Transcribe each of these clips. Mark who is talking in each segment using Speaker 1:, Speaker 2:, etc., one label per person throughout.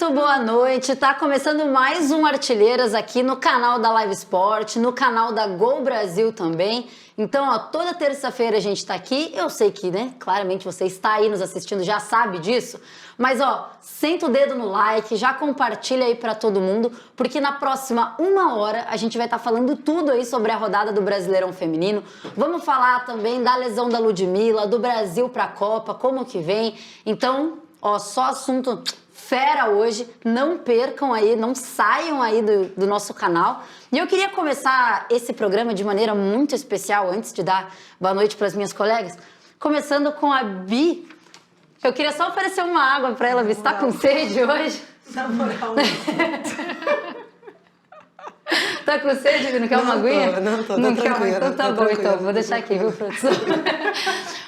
Speaker 1: Muito boa noite, tá começando mais um Artilheiras aqui no canal da Live Sport, no canal da Gol Brasil também. Então, ó, toda terça-feira a gente tá aqui, eu sei que, né, claramente você está aí nos assistindo, já sabe disso, mas ó, senta o dedo no like, já compartilha aí pra todo mundo, porque na próxima 1 hora a gente vai estar falando tudo aí sobre a rodada do Brasileirão Feminino. Vamos falar também da lesão da Ludmilla, do Brasil pra Copa, como que vem. Então, ó, só assunto fera hoje, não percam aí, não saiam aí do nosso canal. E eu queria começar esse programa de maneira muito especial, antes de dar boa noite para as minhas colegas, começando com a Bi. Eu queria só oferecer uma água para ela, Bi, você tá com sede hoje?
Speaker 2: Na moral,
Speaker 1: Tá com sede, Bi? Não quer uma aguinha?
Speaker 2: Não tô
Speaker 1: Não quer
Speaker 2: tranquila.
Speaker 1: Então tá bom, então, vou deixar aqui, viu, produção?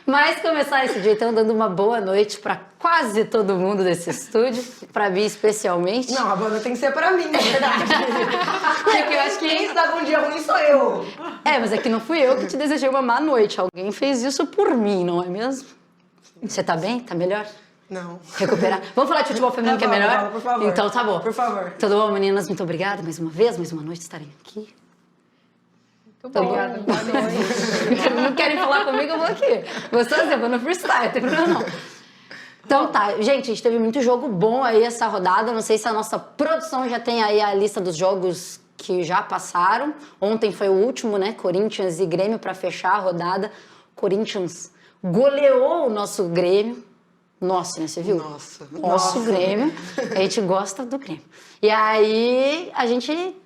Speaker 1: Mas começar esse dia, então, dando uma boa noite para quase todo mundo desse estúdio, para Bi especialmente.
Speaker 2: Não, a banda tem que ser pra mim, na verdade. Porque eu acho que quem está com um dia ruim sou eu.
Speaker 1: É, mas é que não fui eu que te desejei uma má noite. Alguém fez isso por mim, não é mesmo? Você tá bem? Tá melhor?
Speaker 2: Não.
Speaker 1: Recuperar? Vamos falar de futebol feminino, que é melhor?
Speaker 2: Por favor.
Speaker 1: Então tá bom.
Speaker 2: Por favor.
Speaker 1: Tudo bom, meninas? Muito obrigada mais uma vez, mais uma noite estarem aqui.
Speaker 3: Muito obrigada. Boa noite.
Speaker 1: Não querem falar comigo, eu vou aqui. Vou sozinha, eu vou no freestyle, não tem problema não. Então tá, gente, a gente teve muito jogo bom aí essa rodada. Não sei se a nossa produção já tem aí a lista dos jogos que já passaram. Ontem foi o último, né? Corinthians e Grêmio para fechar a rodada. Corinthians goleou o nosso Grêmio. Nossa, né? Você viu? Nosso Grêmio. A gente gosta do Grêmio. E aí,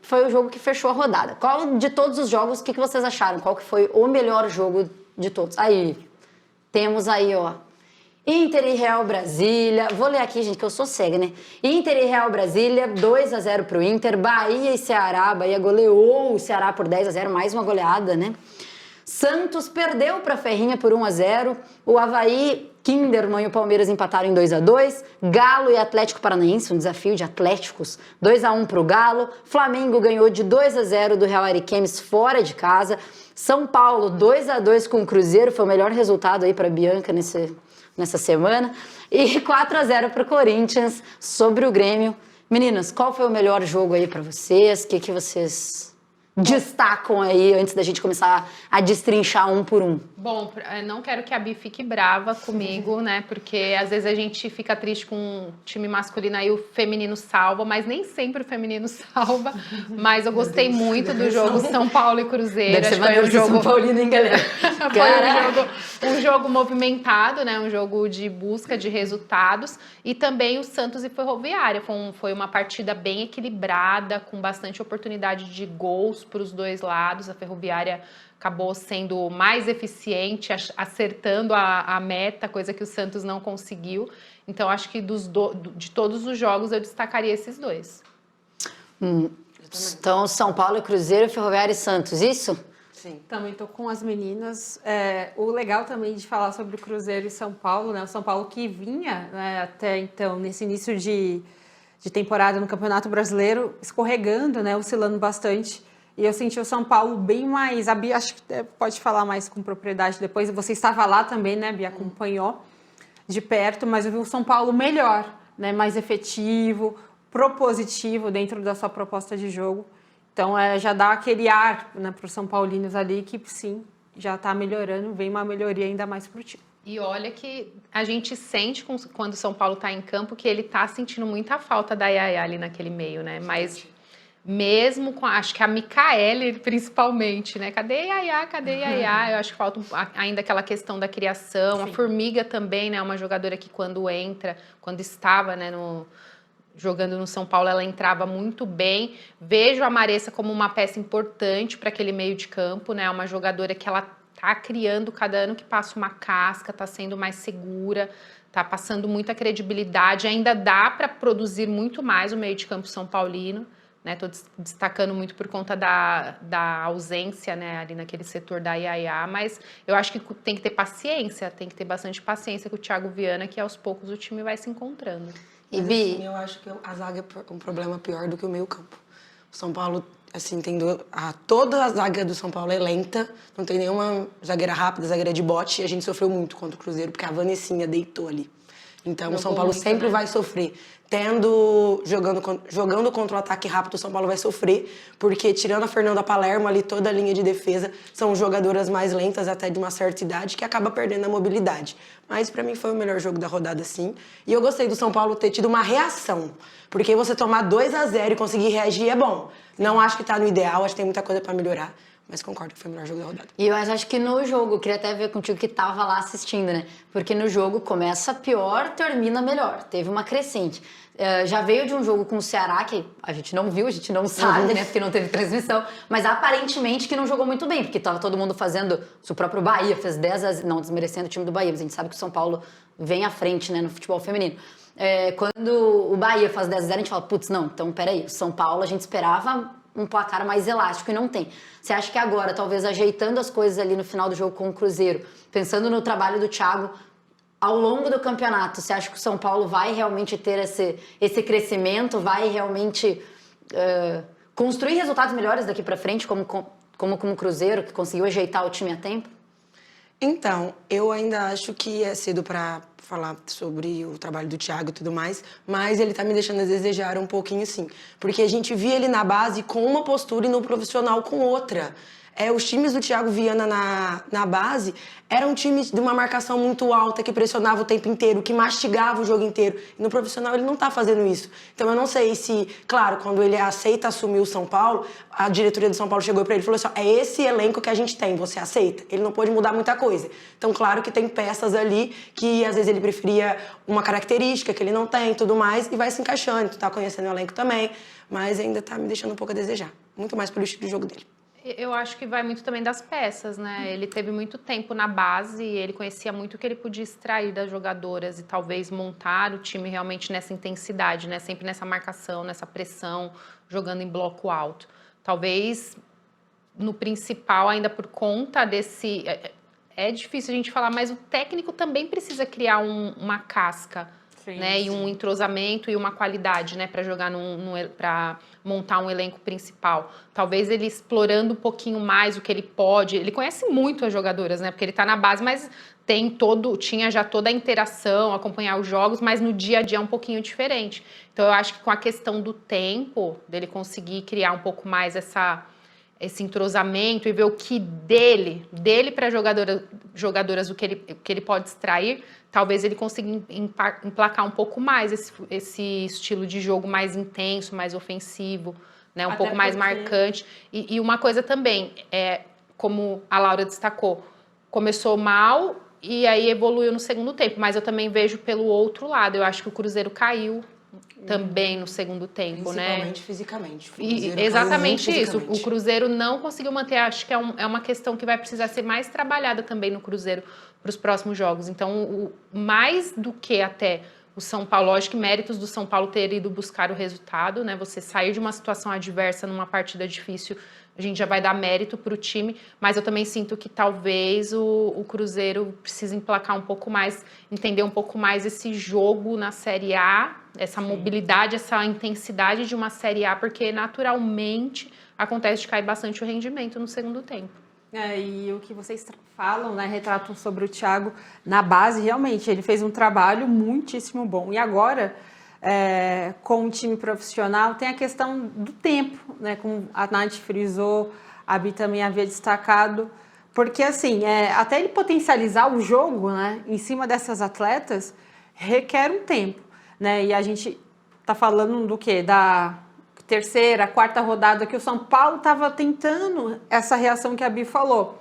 Speaker 1: foi o jogo que fechou a rodada. Qual de todos os jogos, o que vocês acharam? Qual que foi o melhor jogo de todos? Aí, temos aí, ó, Inter e Real Brasília. Vou ler aqui, gente, que eu sou cega, né? Inter e Real Brasília, 2-0 pro Inter. Bahia e Ceará. Bahia goleou o Ceará por 10-0, mais uma goleada, né? Santos perdeu para Ferrinha por 1-0. O Avaí, Kinderman e o Palmeiras empataram em 2-2. Galo e Atlético Paranaense, um desafio de Atléticos, 2-1 para o Galo. Flamengo ganhou de 2-0 do Real Ariquemes fora de casa. São Paulo, 2-2 com o Cruzeiro, foi o melhor resultado aí para Bianca nessa semana. E 4-0 para o Corinthians sobre o Grêmio. Meninas, qual foi o melhor jogo aí para vocês? O que vocês destacam aí antes da gente começar a destrinchar um por um?
Speaker 3: Bom, não quero que a Bi fique brava comigo, né? Porque às vezes a gente fica triste com o time masculino aí, o feminino salva, mas nem sempre o feminino salva. Mas eu gostei muito do jogo São Paulo e Cruzeiro.
Speaker 1: Deve ser maneiro de São Paulino, hein, galera?
Speaker 3: Foi um jogo movimentado, né? Um jogo de busca de resultados. E também o Santos e Ferroviária. Foi uma partida bem equilibrada, com bastante oportunidade de gols para os dois lados. A Ferroviária acabou sendo mais eficiente, acertando a meta, coisa que o Santos não conseguiu. Então, acho que de todos os jogos eu destacaria esses dois.
Speaker 1: Então, São Paulo e Cruzeiro, Ferroviária e Santos, isso?
Speaker 2: Sim.
Speaker 4: Também tô com as meninas. O legal também de falar sobre o Cruzeiro e São Paulo, né? O São Paulo que vinha, né, até então, nesse início de temporada no Campeonato Brasileiro, escorregando, né? Oscilando bastante. E eu senti o São Paulo bem mais... A Bia, acho que pode falar mais com propriedade depois. Você estava lá também, né, Bia? Acompanhou de perto, mas eu vi o São Paulo melhor, né? Mais efetivo, propositivo dentro da sua proposta de jogo. Então, já dá aquele ar, né, para os São Paulinos ali que, sim, já está melhorando, vem uma melhoria ainda mais para o time.
Speaker 3: E olha que a gente sente quando o São Paulo está em campo que ele está sentindo muita falta da Yaya ali naquele meio, né? Mas mesmo com, acho que a Micaele principalmente, né? Cadê Yaya? Cadê Yaya? Eu acho que falta ainda aquela questão da criação. Sim. A Formiga também, né? Uma jogadora que quando estava, né, jogando no São Paulo, ela entrava muito bem. Vejo a Maressa como uma peça importante para aquele meio de campo, né? Uma jogadora que ela tá criando cada ano que passa uma casca, tá sendo mais segura, tá passando muita credibilidade. Ainda dá para produzir muito mais o meio de campo são paulino, né? Tô destacando muito por conta da ausência, né, ali naquele setor da Yaya, mas eu acho que tem que ter paciência, tem que ter bastante paciência com o Thiago Viana, que aos poucos o time vai se encontrando.
Speaker 2: E Bi, assim, eu acho que a zaga é um problema pior do que o meio campo. O São Paulo, assim, toda a zaga do São Paulo é lenta, não tem nenhuma zagueira rápida, zagueira de bote, e a gente sofreu muito contra o Cruzeiro, porque a Vanessinha deitou ali. Então, o São Paulo sempre vai sofrer. Jogando contra o ataque rápido, o São Paulo vai sofrer, porque tirando a Fernanda Palermo ali, toda a linha de defesa, são jogadoras mais lentas até de uma certa idade, que acaba perdendo a mobilidade. Mas pra mim foi o melhor jogo da rodada, sim. E eu gostei do São Paulo ter tido uma reação, porque você tomar 2-0 e conseguir reagir é bom. Não acho que tá no ideal, acho que tem muita coisa pra melhorar. Mas concordo que foi o melhor jogo da rodada.
Speaker 1: E eu acho que no jogo, queria até ver contigo que tava lá assistindo, né? Porque no jogo começa pior, termina melhor. Teve uma crescente. Já veio de um jogo com o Ceará, que a gente não viu, a gente não sabe, né? Porque não teve transmissão. Mas aparentemente que não jogou muito bem, porque tava todo mundo fazendo... Se o próprio Bahia fez 10-0, não desmerecendo o time do Bahia, mas a gente sabe que o São Paulo vem à frente, né? No futebol feminino. Quando o Bahia faz 10-0, a gente fala, putz, não, então peraí, o São Paulo a gente esperava um placar mais elástico e não tem. Você acha que agora, talvez ajeitando as coisas ali no final do jogo com o Cruzeiro, pensando no trabalho do Thiago, ao longo do campeonato, você acha que o São Paulo vai realmente ter esse crescimento, vai realmente construir resultados melhores daqui pra frente, como o Cruzeiro, que conseguiu ajeitar o time a tempo?
Speaker 2: Então, eu ainda acho que é cedo para falar sobre o trabalho do Thiago e tudo mais, mas ele tá me deixando a desejar um pouquinho, sim. Porque a gente via ele na base com uma postura e no profissional com outra. Os times do Thiago Viana na base eram times de uma marcação muito alta, que pressionava o tempo inteiro, que mastigava o jogo inteiro. E no profissional ele não tá fazendo isso. Então eu não sei se, claro, quando ele aceita assumir o São Paulo, a diretoria do São Paulo chegou pra ele e falou assim, é esse elenco que a gente tem, você aceita? Ele não pôde mudar muita coisa. Então claro que tem peças ali que às vezes ele preferia uma característica que ele não tem e tudo mais, e vai se encaixando, tu tá conhecendo o elenco também, mas ainda tá me deixando um pouco a desejar. Muito mais pelo estilo de jogo dele.
Speaker 3: Eu acho que vai muito também das peças, né? Ele teve muito tempo na base, ele conhecia muito o que ele podia extrair das jogadoras e talvez montar o time realmente nessa intensidade, né? Sempre nessa marcação, nessa pressão, jogando em bloco alto. Talvez no principal, ainda por conta desse... É difícil a gente falar, mas o técnico também precisa criar uma casca, sim, né? Sim. E um entrosamento e uma qualidade, né? Para jogar para montar um elenco principal. Talvez ele explorando um pouquinho mais o que ele pode. Ele conhece muito as jogadoras, né? Porque ele tá na base, mas tinha já toda a interação, acompanhar os jogos, mas no dia a dia é um pouquinho diferente. Então eu acho que com a questão do tempo, dele conseguir criar um pouco mais esse entrosamento e ver o que dele para jogadoras o que ele pode extrair, talvez ele consiga emplacar um pouco mais esse estilo de jogo mais intenso, mais ofensivo, né? Um pouco mais marcante. E uma coisa também, como a Laura destacou, começou mal e aí evoluiu no segundo tempo, mas eu também vejo pelo outro lado, eu acho que o Cruzeiro caiu também no segundo tempo, né?
Speaker 2: Fisicamente.
Speaker 3: Exatamente isso. O Cruzeiro não conseguiu manter, acho que é uma questão que vai precisar ser mais trabalhada também no Cruzeiro para os próximos jogos. Então, mais do que até o São Paulo, lógico que méritos do São Paulo ter ido buscar o resultado, né? Você sair de uma situação adversa numa partida difícil, a gente já vai dar mérito para o time, mas eu também sinto que talvez o Cruzeiro precise emplacar um pouco mais, entender um pouco mais esse jogo na Série A, essa mobilidade, essa intensidade de uma Série A, porque naturalmente acontece de cair bastante o rendimento no segundo tempo.
Speaker 4: E o que vocês falam, né, retratam sobre o Thiago na base, realmente, ele fez um trabalho muitíssimo bom. E agora, com o time profissional, tem a questão do tempo, né, como a Nath frisou, a Bi também havia destacado, porque assim, até ele potencializar o jogo, né, em cima dessas atletas, requer um tempo, né, e a gente tá falando do quê? Da terceira, quarta rodada que o São Paulo estava tentando essa reação que a Bi falou.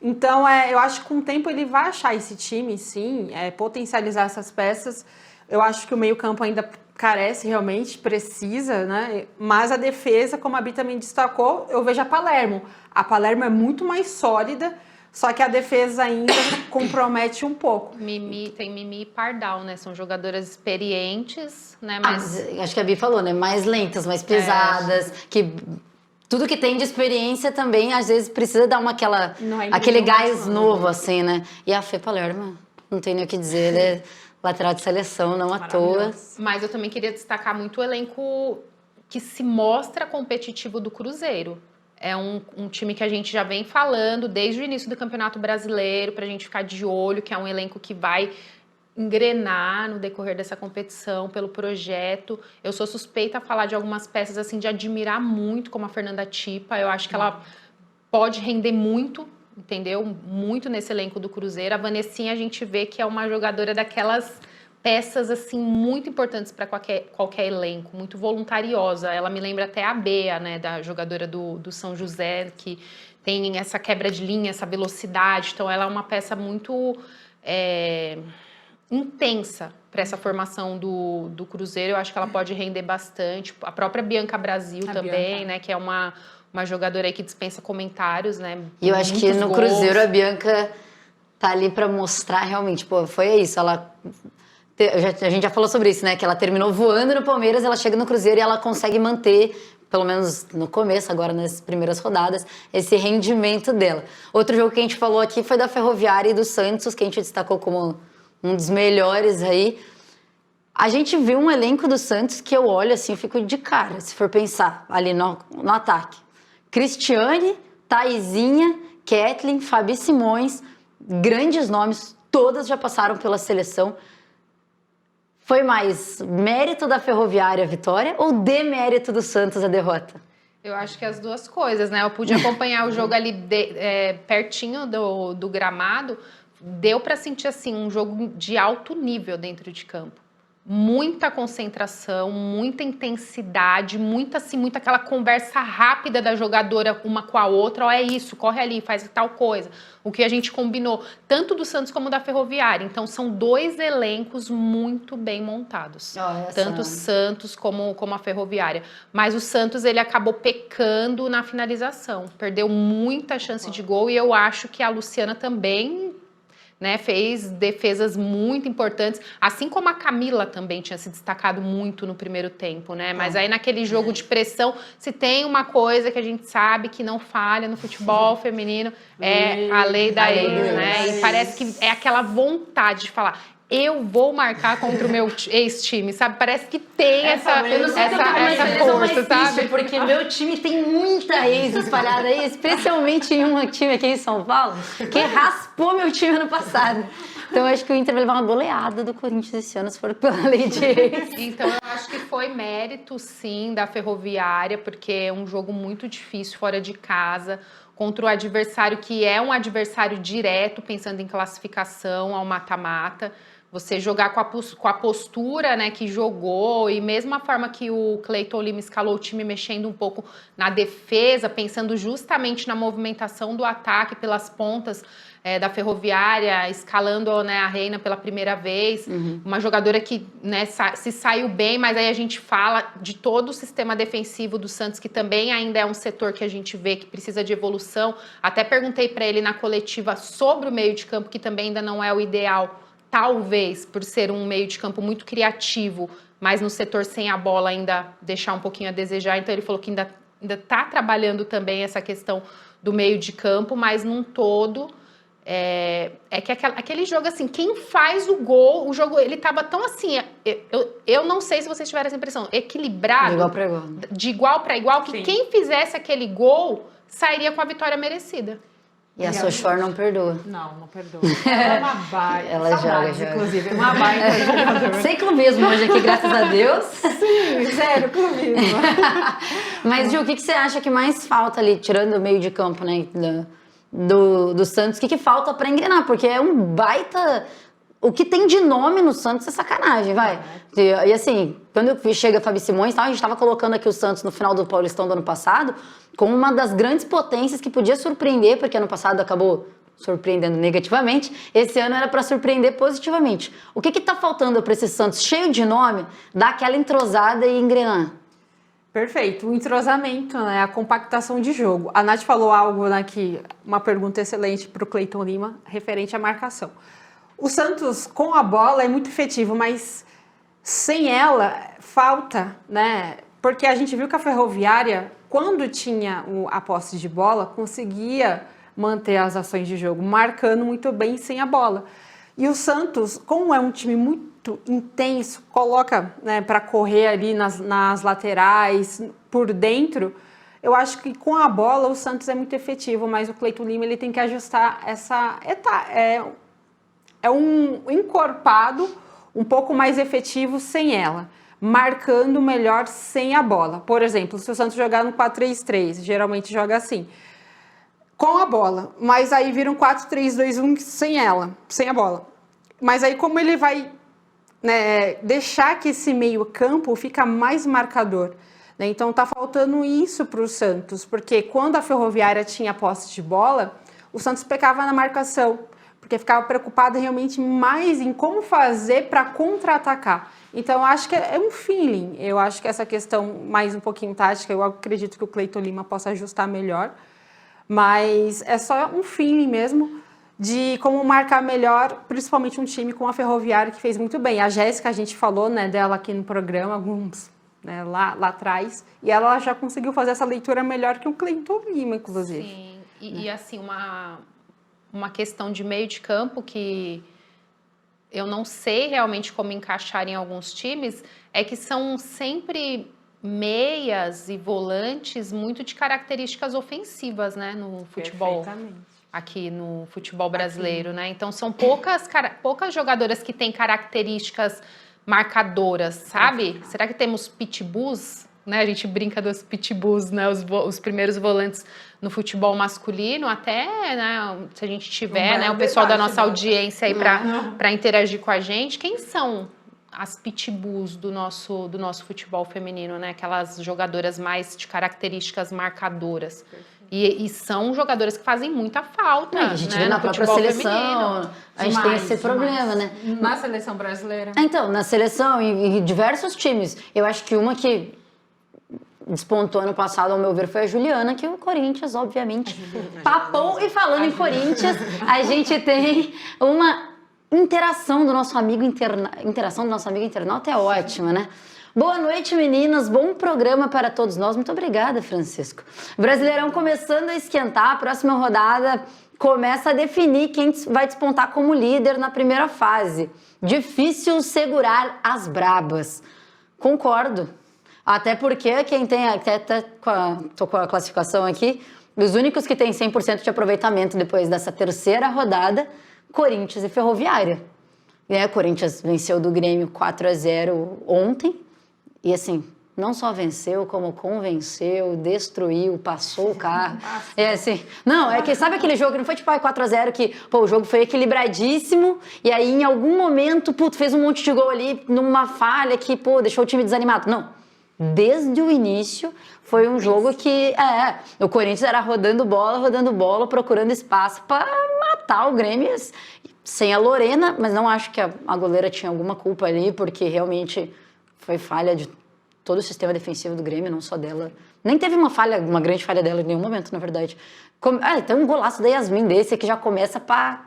Speaker 4: Então, eu acho que com o tempo ele vai achar esse time, sim, potencializar essas peças. Eu acho que o meio-campo ainda carece, realmente, precisa, né? Mas a defesa, como a Bi também destacou, eu vejo a Palermo. A Palermo é muito mais sólida, só que a defesa ainda compromete um pouco.
Speaker 3: Tem Mimi e Pardal, né? São jogadoras experientes, né? Mas
Speaker 1: acho que a Bi falou, né? Mais lentas, mais pesadas, que tudo que tem de experiência também, às vezes, precisa dar aquele gás novo, assim, né? E a Fê Palermo, não tem nem o que dizer, né? Lateral de seleção, não à toa.
Speaker 3: Mas eu também queria destacar muito o elenco que se mostra competitivo do Cruzeiro. É um time que a gente já vem falando desde o início do Campeonato Brasileiro, pra gente ficar de olho, que é um elenco que vai engrenar no decorrer dessa competição, pelo projeto. Eu sou suspeita a falar de algumas peças, assim, de admirar muito, como a Fernanda Tipa. Eu acho que ela pode render muito, entendeu? Muito nesse elenco do Cruzeiro. A Vanessinha, a gente vê que é uma jogadora daquelas peças, assim, muito importantes para qualquer elenco, muito voluntariosa. Ela me lembra até a Bea, né, da jogadora do São José, que tem essa quebra de linha, essa velocidade. Então, ela é uma peça muito intensa para essa formação do Cruzeiro. Eu acho que ela pode render bastante. A própria Bianca Brasil também, Bianca, né, que é uma jogadora aí que dispensa comentários, né?
Speaker 1: E eu acho que no gols. Cruzeiro a Bianca tá ali para mostrar realmente, pô, foi isso, ela... A gente já falou sobre isso, né? Que ela terminou voando no Palmeiras, ela chega no Cruzeiro e ela consegue manter, pelo menos no começo, agora nas primeiras rodadas, esse rendimento dela. Outro jogo que a gente falou aqui foi da Ferroviária e do Santos, que a gente destacou como um dos melhores aí. A gente viu um elenco do Santos que eu olho assim, fico de cara, se for pensar, ali no ataque. Cristiane, Thaisinha, Kathleen, Fabi Simões, grandes nomes, todas já passaram pela seleção. Foi mais mérito da Ferroviária a vitória ou demérito do Santos a derrota?
Speaker 3: Eu acho que as duas coisas, né? Eu pude acompanhar o jogo ali pertinho do gramado. Deu para sentir, assim, um jogo de alto nível dentro de campo. Muita concentração, muita intensidade, muita aquela conversa rápida da jogadora uma com a outra. Ó, é isso, corre ali, faz tal coisa. O que a gente combinou, tanto do Santos como da Ferroviária. Então, são dois elencos muito bem montados. Tanto o Santos como a Ferroviária. Mas o Santos, ele acabou pecando na finalização. Perdeu muita chance de gol e eu acho que a Luciana também... né, fez defesas muito importantes, assim como a Camila também tinha se destacado muito no primeiro tempo, né? Mas aí naquele jogo de pressão, se tem uma coisa que a gente sabe que não falha no futebol feminino, é a lei da ex, né? E parece que é aquela vontade de falar, eu vou marcar contra o meu ex-time, sabe? Parece que tem essa força, sabe?
Speaker 1: Porque meu time tem muita ex espalhada aí, especialmente em um time aqui em São Paulo, que raspou meu time ano passado. Então, eu acho que o Inter vai levar uma goleada do Corinthians esse ano, se for pela lei de ex.
Speaker 3: Então, eu acho que foi mérito, sim, da Ferroviária, porque é um jogo muito difícil, fora de casa, contra o adversário que é um adversário direto, pensando em classificação ao mata-mata. Você jogar com a postura, né, que jogou, e mesmo a forma que o Cleiton Lima escalou o time, mexendo um pouco na defesa, pensando justamente na movimentação do ataque pelas pontas da Ferroviária, escalando, né, a Reina pela primeira vez. Uma jogadora que, né, se saiu bem, mas aí a gente fala de todo o sistema defensivo do Santos, que também ainda é um setor que a gente vê que precisa de evolução. Até perguntei para ele na coletiva sobre o meio de campo, que também ainda não é o ideal, talvez por ser um meio de campo muito criativo, mas no setor sem a bola ainda deixar um pouquinho a desejar. Então ele falou que ainda está trabalhando também essa questão do meio de campo, mas num todo é que aquele jogo, assim, quem faz o gol, o jogo, ele tava tão assim, eu não sei se vocês tiveram essa impressão, equilibrado, de igual para igual, que quem fizesse aquele gol sairia com a vitória merecida.
Speaker 1: E a Sochor não perdoa.
Speaker 4: Não perdoa. Ela é uma baita.
Speaker 1: Ela joga.
Speaker 4: Inclusive, é uma baita jogadora.
Speaker 1: Sem clubismo hoje aqui, graças a Deus.
Speaker 4: Sim, zero clubismo.
Speaker 1: Mas, Gil, o que você acha que mais falta ali, tirando o meio de campo, né, do Santos? O que falta pra engrenar? Porque é um baita... O que tem de nome no Santos é sacanagem, vai. E assim, quando chega a Fabi Simões, a gente estava colocando aqui o Santos no final do Paulistão do ano passado como uma das grandes potências que podia surpreender, porque ano passado acabou surpreendendo negativamente, esse ano era para surpreender positivamente. O que está faltando para esse Santos cheio de nome, dar aquela entrosada e engrenar?
Speaker 4: Perfeito, o entrosamento, né, a compactação de jogo. A Nath falou algo, né, uma pergunta excelente para o Cleiton Lima, referente à marcação. O Santos, com a bola, é muito efetivo, mas sem ela, falta, né? Porque a gente viu que a Ferroviária, quando tinha a posse de bola, conseguia manter as ações de jogo, marcando muito bem sem a bola. E o Santos, como é um time muito intenso, coloca, né, para correr ali nas laterais, por dentro, eu acho que com a bola o Santos é muito efetivo, mas o Cleiton Lima ele tem que ajustar é um encorpado um pouco mais efetivo sem ela, marcando melhor sem a bola. Por exemplo, se o Santos jogar no 4-3-3, geralmente joga assim, com a bola, mas aí vira um 4-3-2-1 sem ela, sem a bola. Mas aí como ele vai, né, deixar que esse meio campo fica mais marcador, né? Então tá faltando isso para o Santos, porque quando a Ferroviária tinha posse de bola, o Santos pecava na marcação, porque ficava preocupado realmente mais em como fazer para contra-atacar. Então, eu acho que é um feeling. Eu acho que essa questão mais um pouquinho tática, eu acredito que o Cleiton Lima possa ajustar melhor. Mas é só um feeling mesmo de como marcar melhor, principalmente um time com a Ferroviária que fez muito bem. A Jéssica, a gente falou, né, dela aqui no programa, alguns, né, lá atrás, e ela já conseguiu fazer essa leitura melhor que o Cleiton Lima, inclusive.
Speaker 3: Sim, e assim, uma questão de meio de campo que eu não sei realmente como encaixar em alguns times, é que são sempre meias e volantes muito de características ofensivas, né, no futebol, aqui no futebol brasileiro, né? Então são poucas jogadoras que têm características marcadoras, sabe? Será que temos pitbulls? Né, a gente brinca dos pitbulls, né, os primeiros volantes no futebol masculino, até, né, se a gente tiver, né, o pessoal da nossa audiência aí para interagir com a gente, quem são as pitbulls do nosso futebol feminino, né, aquelas jogadoras mais de características marcadoras. E são jogadoras que fazem muita falta.
Speaker 1: A gente,
Speaker 3: né,
Speaker 1: vê na própria seleção,
Speaker 3: feminino.
Speaker 1: a gente tem esse problema, né?
Speaker 4: Na seleção brasileira.
Speaker 1: Então, na seleção e diversos times. Eu acho que uma que despontou ano passado, ao meu ver, foi a Juliana, que o Corinthians, obviamente, papou. E falando em Corinthians, a gente tem uma interação do nosso amigo internauta é ótima, né? Boa noite, meninas. Bom programa para todos nós. Muito obrigada, Francisco. Brasileirão começando a esquentar. A próxima rodada começa a definir quem vai despontar como líder na primeira fase. Difícil segurar as brabas. Concordo. Até porque quem tem, tô com a classificação aqui, os únicos que têm 100% de aproveitamento depois dessa terceira rodada, Corinthians e Ferroviária. E Corinthians venceu do Grêmio 4-0 ontem, e assim, não só venceu, como convenceu, destruiu, passou o carro. Assim, não, é que sabe aquele jogo que não foi tipo 4-0 que, o jogo foi equilibradíssimo, e aí em algum momento, fez um monte de gol ali, numa falha que, deixou o time desanimado. Não. Desde o início, foi um jogo que o Corinthians era rodando bola, procurando espaço para matar o Grêmio sem a Lorena, mas não acho que a goleira tinha alguma culpa ali, porque realmente foi falha de todo o sistema defensivo do Grêmio, não só dela. Nem teve uma grande falha dela em nenhum momento, na verdade. Tem um golaço da Yasmin desse que já começa pra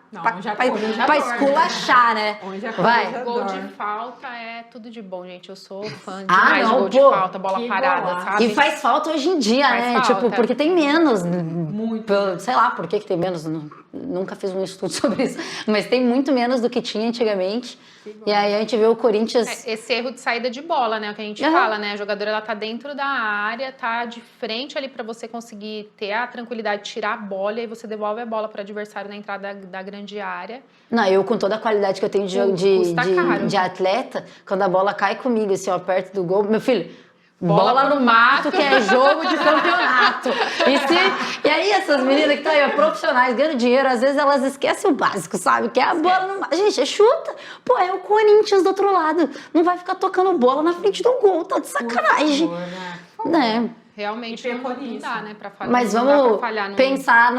Speaker 1: esculachar, né?
Speaker 3: Vai. Gol de falta é tudo de bom, gente. Eu sou fã demais de gol de falta, bola parada, sabe?
Speaker 1: E faz falta hoje em dia, né? Tipo, porque tem menos. Muito. Sei lá por que tem menos. Nunca fiz um estudo sobre isso. Mas tem muito menos do que tinha antigamente. E aí a gente vê o Corinthians...
Speaker 3: Esse erro de saída de bola, né? O que a gente fala, né? A jogadora, ela tá dentro da área, tá de frente ali pra você conseguir ter a tranquilidade de tirar a bola e aí você devolve a bola pro adversário na entrada da grande área.
Speaker 1: Não, eu com toda a qualidade que eu tenho de atleta, quando a bola cai comigo, assim, ó, perto do gol, meu filho... Bola no mato, que é jogo de campeonato. E aí essas meninas que estão aí, profissionais, ganhando dinheiro, às vezes elas esquecem o básico, sabe? Que é a bola no mato. Gente, chuta. É o Corinthians do outro lado. Não vai ficar tocando bola na frente do gol, tá de sacanagem. Né?
Speaker 3: Realmente não dá, né, pra falhar.
Speaker 1: Mas vamos pensar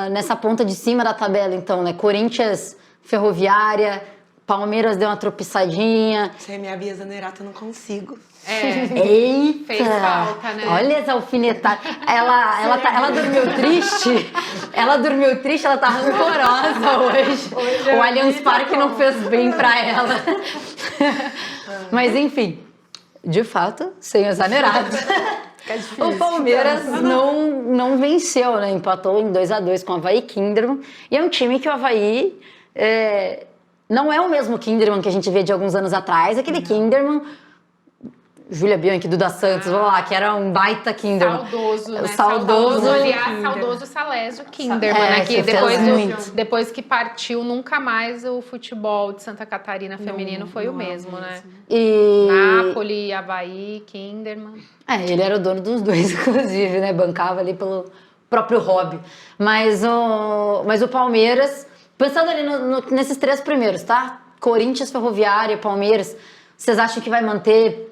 Speaker 1: nessa ponta de cima da tabela, então, né? Corinthians, Ferroviária, Palmeiras deu uma tropeçadinha.
Speaker 2: Você é minha Bia Zanerato, eu não consigo.
Speaker 1: Eita!
Speaker 3: Fez falta, né?
Speaker 1: Olha essa alfinetada. Ela dormiu triste. Ela tá rancorosa hoje. O Allianz Parque não fez bem pra ela. Mas enfim, de fato, sem o Zanerato. O Palmeiras não venceu, né? Empatou em 2-2 com o Avaí Kinderman. E é um time que o Avaí não é o mesmo Kinderman que a gente vê de alguns anos atrás. Aquele Kinderman Júlia Bianchi, Duda Santos, vamos lá, que era um baita Kinderman.
Speaker 3: Saudoso, né?
Speaker 1: Saudoso.
Speaker 3: Aliás, saudoso Salésio Kinderman, né? Que
Speaker 1: que fez muito.
Speaker 3: depois que partiu, nunca mais o futebol de Santa Catarina feminino foi o mesmo, né?
Speaker 1: E...
Speaker 3: Napoli, Avaí, Kinderman.
Speaker 1: ele era o dono dos dois, inclusive, né? Bancava ali pelo próprio hobby. Mas o Palmeiras, pensando ali nesses 3 primeiros, tá? Corinthians, Ferroviária, Palmeiras, vocês acham que vai manter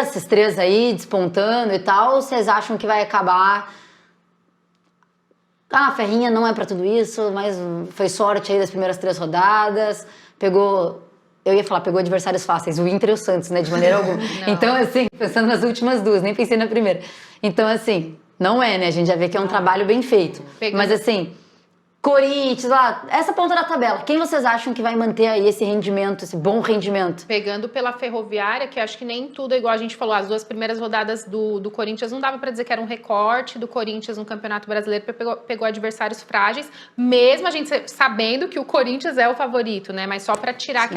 Speaker 1: esses 3 aí despontando e tal? Ou vocês acham que vai acabar? A Ferrinha não é pra tudo isso, mas foi sorte aí das primeiras 3 rodadas. Pegou adversários fáceis, o Inter e o Santos, né? De maneira alguma. Então, assim, pensando nas últimas 2, nem pensei na primeira. Então, assim, não é, né? A gente já vê que é um trabalho bem feito. Mas, assim, Corinthians, lá, essa ponta da tabela, quem vocês acham que vai manter aí esse rendimento, esse bom rendimento?
Speaker 3: Pegando pela Ferroviária, que acho que nem tudo é igual a gente falou, as 2 primeiras rodadas do Corinthians não dava pra dizer que era um recorte do Corinthians no Campeonato Brasileiro, pegou adversários frágeis, mesmo a gente sabendo que o Corinthians é o favorito, né? Mas só pra tirar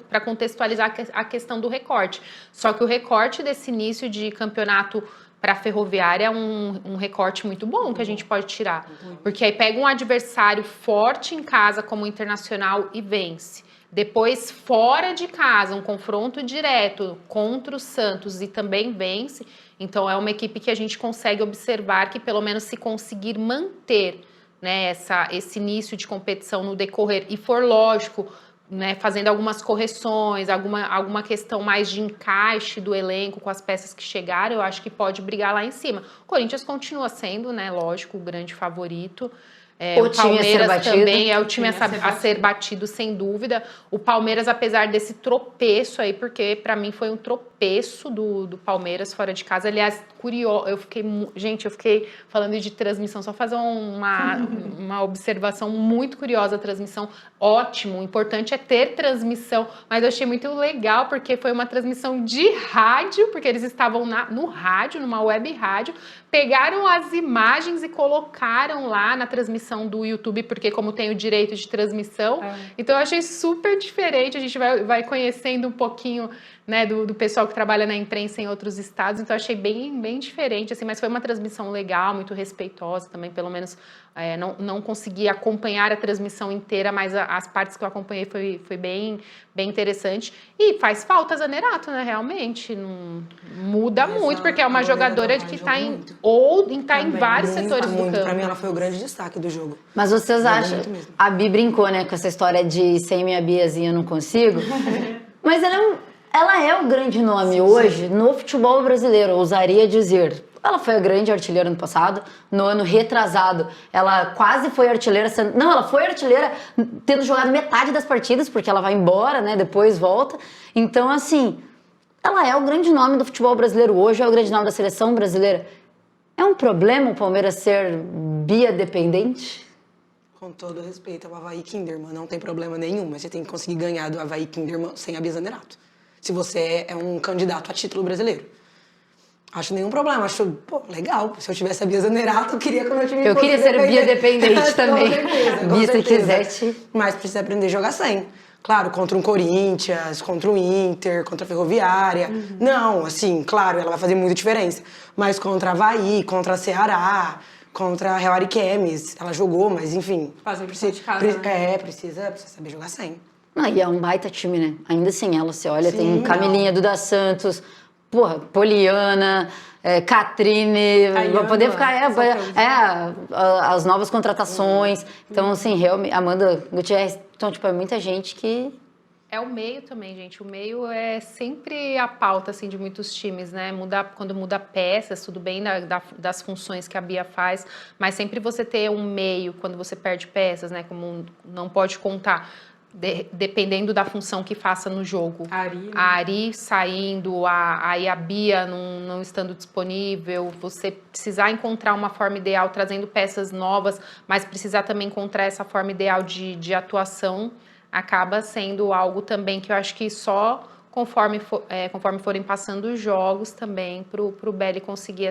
Speaker 3: pra contextualizar a questão do recorte. Só que o recorte desse início de campeonato para a Ferroviária é um recorte muito bom que a gente pode tirar. Porque aí pega um adversário forte em casa como o Internacional e vence. Depois, fora de casa, um confronto direto contra o Santos e também vence. Então, é uma equipe que a gente consegue observar que, pelo menos, se conseguir manter, né, esse início de competição no decorrer, e for lógico, né, fazendo algumas correções, alguma questão mais de encaixe do elenco com as peças que chegaram, eu acho que pode brigar lá em cima. O Corinthians continua sendo, né, lógico, o grande favorito. O Palmeiras também é o time a ser batido, sem dúvida. O Palmeiras, apesar desse tropeço aí, porque para mim foi um tropeço do Palmeiras fora de casa. Aliás, curioso, eu fiquei falando de transmissão, só fazer uma observação muito curiosa. A transmissão, ótimo, o importante é ter transmissão, mas eu achei muito legal porque foi uma transmissão de rádio, porque eles estavam no rádio, numa web rádio, pegaram as imagens e colocaram lá na transmissão do YouTube, porque como tem o direito de transmissão, então eu achei super diferente, a gente vai conhecendo um pouquinho, né, do pessoal que trabalha na imprensa em outros estados, então eu achei bem diferente, assim, mas foi uma transmissão legal, muito respeitosa também, pelo menos não consegui acompanhar a transmissão inteira, mas as partes que eu acompanhei foi bem interessante. E faz falta a Zanerato, né, realmente, não muda muito, porque é uma jogadora que está em vários setores do campo.
Speaker 2: Pra mim ela foi o grande destaque do jogo.
Speaker 1: Mas vocês acham, a Bi brincou, né, com essa história de sem minha Biazinha eu não consigo, mas ela é o grande nome hoje no futebol brasileiro, eu ousaria dizer. Ela foi a grande artilheira no passado, no ano retrasado ela quase foi artilheira, ela foi artilheira tendo jogado metade das partidas, porque ela vai embora, né, depois volta. Então, assim, ela é o grande nome do futebol brasileiro hoje, é o grande nome da seleção brasileira. É um problema o Palmeiras ser Bia dependente?
Speaker 2: Com todo respeito ao Avaí Kinderman, não tem problema nenhum, mas você tem que conseguir ganhar do Avaí Kinderman sem a Bia Zanerato. Se você é um candidato a título brasileiro. Acho nenhum problema, acho, legal. Se eu tivesse a Bia Zanerato, eu queria que o meu time
Speaker 1: Eu queria ser Bia dependente também.
Speaker 2: Com certeza.
Speaker 1: Se quisesse.
Speaker 2: Mas precisa aprender a jogar sem. Claro, contra um Corinthians, contra o Inter, contra a Ferroviária. Não, assim, claro, ela vai fazer muita diferença. Mas contra a Avaí, contra a Ceará, contra a Real Ariquemes, ela jogou, mas enfim.
Speaker 4: Fazer lição de casa, né?
Speaker 2: Precisa saber jogar sem.
Speaker 1: E é um baita time, né? Ainda assim, ela, você olha, tem Camilinha, Duda Santos, Poliana, Catrine, vai poder ficar, as novas contratações. Então, assim, realmente, Amanda Gutierrez, então, tipo, é muita gente que...
Speaker 3: É o meio também, gente. O meio é sempre a pauta, assim, de muitos times, né? Quando muda peças, tudo bem das funções que a Bia faz, mas sempre você ter um meio quando você perde peças, né? Como não pode contar... dependendo da função que faça no jogo. A Ari saindo, aí a Bia não estando disponível, você precisar encontrar uma forma ideal, trazendo peças novas, mas precisar também encontrar essa forma ideal de atuação, acaba sendo algo também que eu acho que só conforme forem passando os jogos também, pro Belly conseguir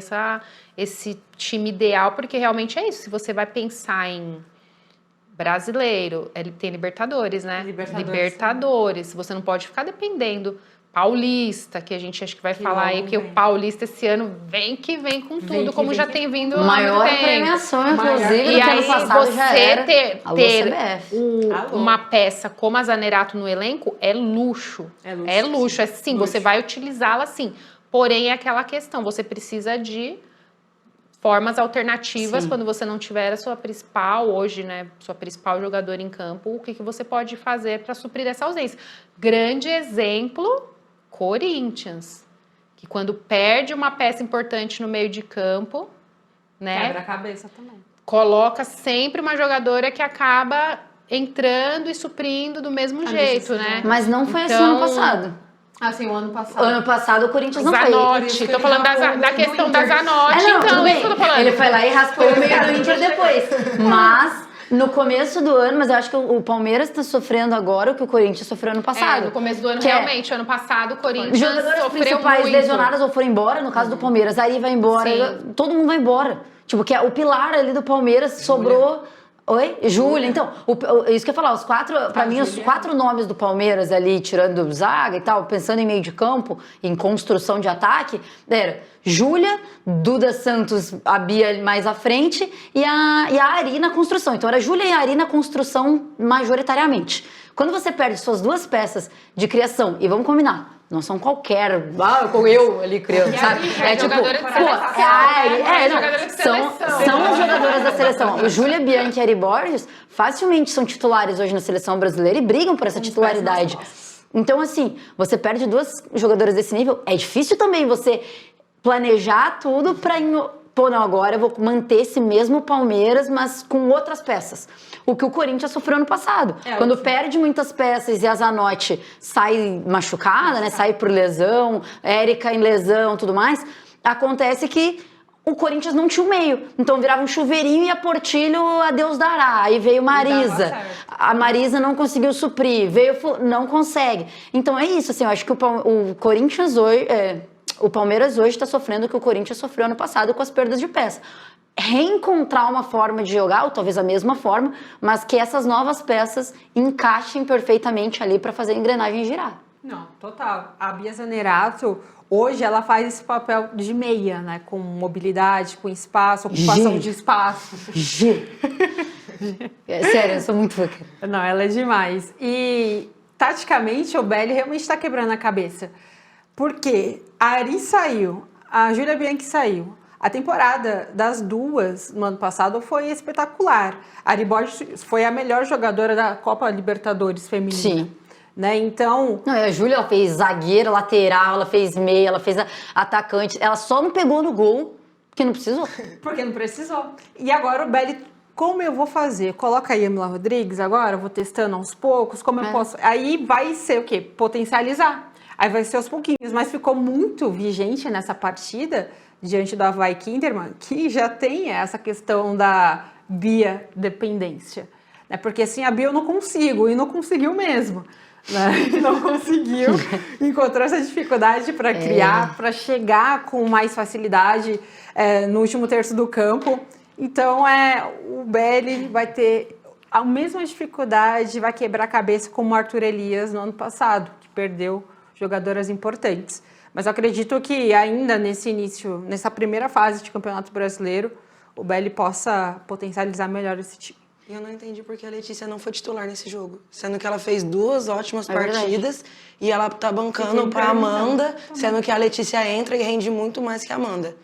Speaker 3: esse time ideal, porque realmente é isso, se você vai pensar em brasileiro, ele tem Libertadores, né? Libertadores. Você não pode ficar dependendo Paulista, que a gente acho que vai falar aí, que o Paulista esse ano vem com tudo, como já tem vindo há
Speaker 1: Maior
Speaker 3: muito tempo.
Speaker 1: premiação, inclusive,
Speaker 3: E
Speaker 1: do que
Speaker 3: aí
Speaker 1: ano passado já
Speaker 3: você
Speaker 1: era.
Speaker 3: ter
Speaker 1: Alô, CBF.
Speaker 3: uma peça como a Zanerato no elenco é luxo.
Speaker 4: É luxo.
Speaker 3: É sim, você vai utilizá-la sim. Porém, é aquela questão, você precisa de formas alternativas
Speaker 1: Sim.
Speaker 3: quando você não tiver a sua principal, hoje, né, sua principal jogadora em campo, o que você pode fazer para suprir essa ausência. Grande exemplo, Corinthians, que quando perde uma peça importante no meio de campo, né,
Speaker 4: Quebra a cabeça também.
Speaker 3: coloca sempre uma jogadora que acaba entrando e suprindo do mesmo jeito, né?
Speaker 1: Mas não foi assim
Speaker 3: Então,
Speaker 1: ano passado.
Speaker 4: Assim, o ano passado.
Speaker 1: Ano passado o Corinthians não foi.
Speaker 3: Zanotti, tô falando da questão da Zanotti,
Speaker 1: Não,
Speaker 3: então,
Speaker 1: tudo
Speaker 3: isso que eu tô
Speaker 1: bem.
Speaker 3: falando.
Speaker 1: Ele foi lá e raspou o meio do Inter depois. Mas no começo do ano, mas eu acho que o Palmeiras tá sofrendo agora o que o Corinthians sofreu ano passado.
Speaker 3: No começo do ano,
Speaker 1: Que é
Speaker 3: realmente, ano passado, o Corinthians
Speaker 1: jogadores
Speaker 3: sofreu
Speaker 1: principais
Speaker 3: muito.
Speaker 1: lesionadas ou foram embora, no caso do Palmeiras. Aí vai embora,
Speaker 3: Sim.
Speaker 1: todo mundo vai embora. Tipo, que é o pilar ali do Palmeiras sobrou. Oi? Júlia. Então, isso que eu ia falar, os quatro, pra mim, os 4 nomes do Palmeiras ali, tirando o zaga e tal, pensando em meio de campo, em construção de ataque, era Júlia, Duda Santos, a Bia mais à frente e a Ari na construção. Então, era Júlia e a Ari na construção majoritariamente. Quando você perde suas 2 peças de criação, e vamos combinar, não são qualquer, como eu ali criando, sabe?
Speaker 3: É jogadora de
Speaker 1: pô,
Speaker 3: seleção,
Speaker 1: é a Ari,
Speaker 3: né?
Speaker 1: não,
Speaker 3: Jogadora de
Speaker 1: são
Speaker 3: seleção.
Speaker 1: as jogadoras da seleção. O Júlia Bianchi e a Ari Borges facilmente são titulares hoje na seleção brasileira e brigam por essa titularidade. Então, assim, você perde 2 jogadoras desse nível, é difícil também você planejar tudo pra... Pô, não, agora eu vou manter esse mesmo Palmeiras, mas com outras peças. O que o Corinthians sofreu ano passado. Quando perde muitas peças e a Zanotti sai machucada, né? Sai por lesão, Érica em lesão, tudo mais, acontece que o Corinthians não tinha o meio. Então virava um chuveirinho e a Portilho, a Deus dará. Aí veio Marisa. A Marisa não conseguiu suprir. Não consegue. Então é isso, assim, eu acho que o Corinthians hoje... O Palmeiras hoje está sofrendo o que o Corinthians sofreu ano passado com as perdas de peça. Reencontrar uma forma de jogar, ou talvez a mesma forma, mas que essas novas peças encaixem perfeitamente ali para fazer a engrenagem girar.
Speaker 4: Não, total. A Bia Zanerato, hoje, ela faz esse papel de meia, né? Com mobilidade, com espaço, ocupação de espaço.
Speaker 1: Sério, eu sou muito fã.
Speaker 4: Não, ela é demais. E, taticamente, o Belli realmente está quebrando a cabeça. Porque a Ari saiu, a Júlia Bianchi saiu. A temporada das duas no ano passado foi espetacular. A Ari Borges foi a melhor jogadora da Copa Libertadores feminina.
Speaker 1: Sim.
Speaker 4: Né? Então...
Speaker 1: Não, a Júlia, ela fez zagueira, lateral, ela fez meia, ela fez atacante. Ela só não pegou no gol porque não precisou.
Speaker 4: Porque não precisou. E agora o Belli, como eu vou fazer? Coloca aí a Emila Rodrigues agora, eu vou testando aos poucos, como eu posso... Aí vai ser o quê? Potencializar. Aí vai ser aos pouquinhos, mas ficou muito vigente nessa partida diante do Avaí Kinderman, que já tem essa questão da Bia dependência. Né? Porque assim, a Bia eu não consigo, e não conseguiu mesmo. Né? Não conseguiu, encontrou essa dificuldade para criar, para chegar com mais facilidade no último terço do campo. Então, o Belli vai ter a mesma dificuldade, vai quebrar a cabeça como o Arthur Elias no ano passado, que perdeu jogadoras importantes. Mas eu acredito que ainda nesse início, nessa primeira fase de Campeonato Brasileiro, o Belli possa potencializar melhor esse time.
Speaker 2: Eu não entendi porque a Letícia não foi titular nesse jogo. Sendo que ela fez 2 ótimas partidas e ela tá bancando pra Amanda, sendo que a Letícia entra e rende muito mais que a Amanda.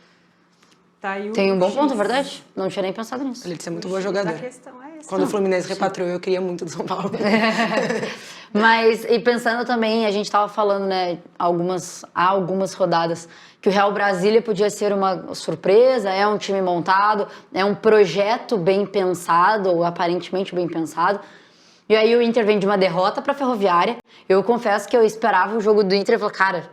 Speaker 4: Tá aí
Speaker 1: Tem um bom ponto, é verdade? Não tinha nem pensado nisso.
Speaker 2: A Letícia é muito boa jogadora.
Speaker 4: A questão é essa.
Speaker 2: Quando o Fluminense repatriou, eu queria muito do São Paulo.
Speaker 1: Mas, e pensando também, a gente estava falando, né, há algumas rodadas, que o Real Brasília podia ser uma surpresa, é um time montado, é um projeto bem pensado, ou aparentemente bem pensado. E aí o Inter vem de uma derrota para a Ferroviária. Eu confesso que eu esperava o jogo do Inter e falei, cara,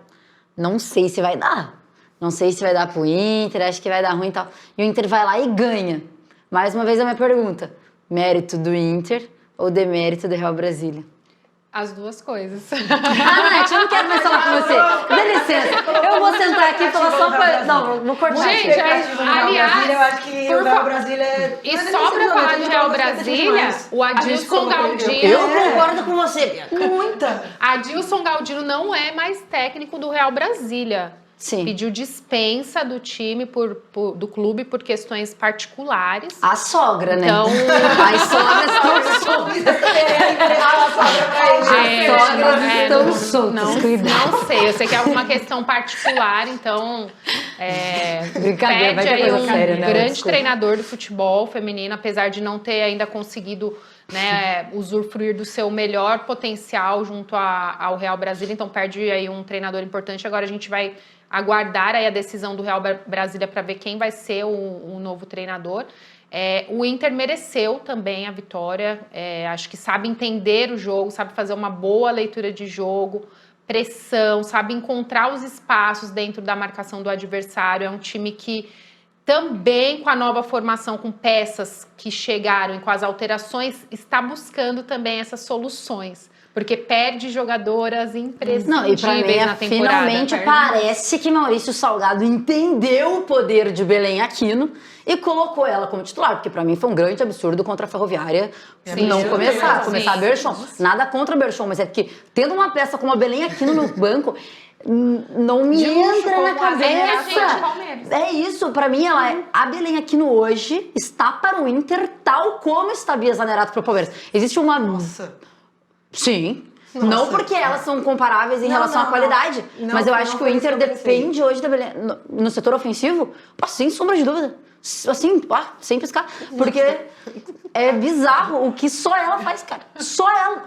Speaker 1: não sei se vai dar. Não sei se vai dar pro Inter, acho que vai dar ruim e tal. E o Inter vai lá e ganha. Mais uma vez a minha pergunta, mérito do Inter ou demérito do Real Brasília?
Speaker 3: As duas coisas.
Speaker 1: Nath, eu não quero mais falar com você. Dá licença. Eu vou sentar aqui e falar só pra... Não, vou cortar.
Speaker 3: Gente, aliás,
Speaker 2: eu acho que o Real Brasília...
Speaker 3: E só pra falar de Real Brasília, o Adilson Galdino...
Speaker 1: Eu concordo com você, Bia.
Speaker 2: Muita!
Speaker 3: Adilson Galdino não é mais técnico do Real Brasília.
Speaker 1: Sim.
Speaker 3: Pediu dispensa do time, do clube, por questões particulares.
Speaker 1: A sogra, né?
Speaker 3: Então,
Speaker 1: As sogras estão soltas.
Speaker 3: gente,
Speaker 1: As sogras estão soltas.
Speaker 3: não sei, eu sei que é uma questão particular, então
Speaker 1: Brincadeira, vai
Speaker 3: pede
Speaker 1: ter
Speaker 3: aí
Speaker 1: coisa
Speaker 3: um
Speaker 1: séria, né?
Speaker 3: grande
Speaker 1: Desculpa.
Speaker 3: treinador do futebol feminino, apesar de não ter ainda conseguido, né, usufruir do seu melhor potencial junto ao Real Brasília, então perde aí um treinador importante. Agora a gente vai aguardar aí a decisão do Real Brasília para ver quem vai ser o novo treinador. O Inter mereceu também a vitória, acho que sabe entender o jogo, sabe fazer uma boa leitura de jogo, pressão, sabe encontrar os espaços dentro da marcação do adversário. É um time que também, com a nova formação, com peças que chegaram e com as alterações, está buscando também essas soluções. Porque perde jogadoras imprescindíveis
Speaker 1: Não, e pra mim,
Speaker 3: na temporada.
Speaker 1: finalmente parece que Maurício Salgado entendeu o poder de Belém Aquino e colocou ela como titular, porque pra mim foi um grande absurdo contra a Ferroviária não começar a Berchon. Nada contra a Berchon, mas é porque tendo uma peça como a Belém Aquino no banco, não me entra na cabeça. É isso, pra mim a Belém Aquino hoje está para o Inter tal como está a Bia Zanerato para o Palmeiras. Existe uma...
Speaker 2: Nossa.
Speaker 1: Sim. Não porque elas são comparáveis em relação à qualidade, mas eu acho que o Inter depende hoje da Belém, no setor ofensivo, sem sombra de dúvida. Assim, sem piscar. Porque é bizarro o que só ela faz, cara. Só ela.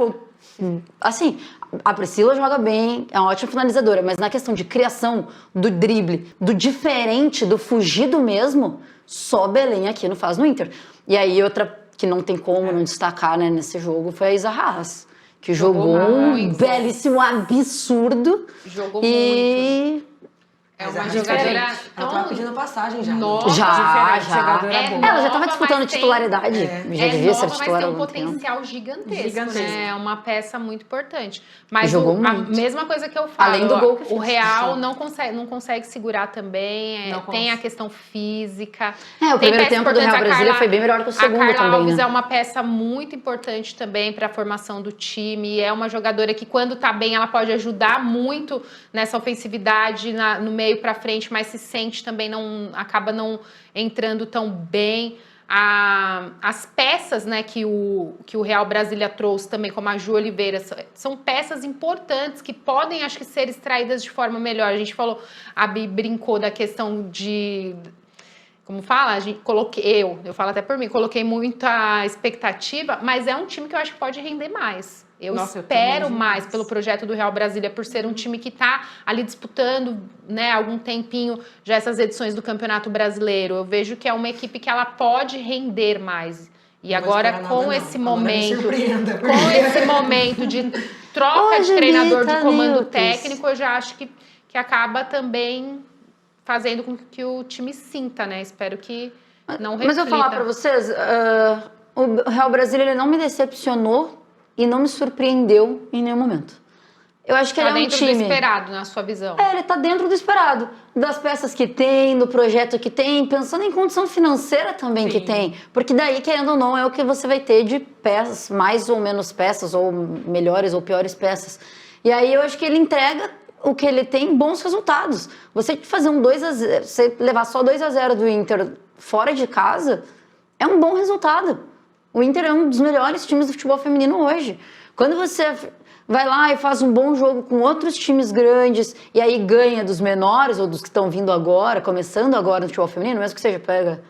Speaker 1: Assim, a Priscila joga bem, é uma ótima finalizadora, mas na questão de criação, do drible, do diferente, do fugido mesmo, só Belém Aquino faz no Inter. E aí outra que não tem como não destacar, né, nesse jogo foi a Isa Haas, que jogou um belíssimo absurdo.
Speaker 3: Jogou
Speaker 1: e...
Speaker 3: muito. É uma
Speaker 2: Mas
Speaker 3: jogadora...
Speaker 2: Ela tava pedindo passagem já.
Speaker 3: Nova,
Speaker 1: Já.
Speaker 4: jogadora boa.
Speaker 1: Ela já estava
Speaker 3: nova,
Speaker 1: disputando
Speaker 3: mas tem-
Speaker 1: titularidade. Já devia ser
Speaker 3: nova,
Speaker 1: titular há
Speaker 3: mas tem um
Speaker 1: algum tempo.
Speaker 3: potencial gigantesco,
Speaker 4: Gigantesco.
Speaker 3: né? É uma peça muito importante. Mas
Speaker 1: Jogou
Speaker 3: a
Speaker 1: muito.
Speaker 3: mesma coisa que eu falo,
Speaker 1: Além do gol que
Speaker 3: o
Speaker 1: fez.
Speaker 3: Real não consegue segurar também,
Speaker 4: Não
Speaker 3: tem
Speaker 4: consegue.
Speaker 3: a questão física.
Speaker 1: O
Speaker 3: Tem
Speaker 1: primeiro
Speaker 3: peças
Speaker 1: tempo do Real
Speaker 3: importantes.
Speaker 1: Brasília foi bem melhor que o segundo
Speaker 3: A Carla
Speaker 1: também,
Speaker 3: Alves
Speaker 1: né?
Speaker 3: é uma peça muito importante também para a formação do time. É uma jogadora que, quando tá bem, ela pode ajudar muito nessa ofensividade no meio para frente, mas se sente também acaba não entrando tão bem. As peças, né, que o Real Brasília trouxe também, como a Ju Oliveira, são peças importantes que podem, acho que, ser extraídas de forma melhor. A gente falou, a Bi brincou da questão de... Como fala? Eu falo até por mim, coloquei muita expectativa, mas é um time que eu acho que pode render mais. Eu
Speaker 4: Nossa, eu
Speaker 3: espero
Speaker 4: também
Speaker 3: mais
Speaker 4: demais.
Speaker 3: pelo projeto do Real Brasília, por ser um time que está ali disputando, né, algum tempinho já essas edições do Campeonato Brasileiro. Eu vejo que é uma equipe que ela pode render mais. E
Speaker 2: Não vou
Speaker 3: agora,
Speaker 2: esperar
Speaker 3: com
Speaker 2: nada, não.
Speaker 3: esse
Speaker 2: Agora me
Speaker 3: momento,
Speaker 2: surpreenda, porque-
Speaker 3: com esse momento de troca
Speaker 1: Hoje,
Speaker 3: de treinador
Speaker 1: Bita
Speaker 3: de comando
Speaker 1: Nilton.
Speaker 3: técnico, eu já acho que acaba também fazendo com que o time sinta, né? Espero que não reflita.
Speaker 1: Mas eu vou falar pra vocês, o Real Brasília ele não me decepcionou e não me surpreendeu em nenhum momento. Eu acho que
Speaker 3: Tá
Speaker 1: ele é um
Speaker 3: dentro
Speaker 1: time...
Speaker 3: do esperado, na sua visão.
Speaker 1: Ele tá dentro do esperado. Das peças que tem, do projeto que tem, pensando em condição financeira também que tem. Porque daí, querendo ou não, é o que você vai ter de peças, mais ou menos peças, ou melhores ou piores peças. E aí eu acho que ele entrega o que ele tem, bons resultados. Você fazer um 2-0, você levar só 2-0 do Inter fora de casa, é um bom resultado. O Inter é um dos melhores times do futebol feminino hoje. Quando você vai lá e faz um bom jogo com outros times grandes e aí ganha dos menores ou dos que estão vindo agora, começando agora no futebol feminino, mesmo que seja pega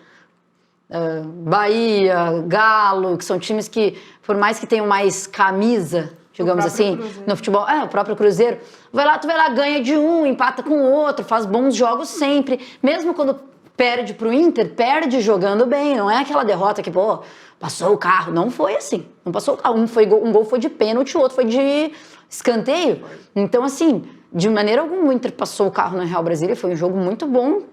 Speaker 1: Bahia, Galo, que são times que, por mais que tenham mais camisa, digamos assim, no futebol, o próprio Cruzeiro, tu vai lá, ganha de um, empata com o outro, faz bons jogos sempre, mesmo quando perde pro Inter, perde jogando bem, não é aquela derrota que, passou o carro, não foi assim, não passou o carro, um gol foi de pênalti, o outro foi de escanteio, então assim, de maneira alguma o Inter passou o carro no Real Brasília, foi um jogo muito bom,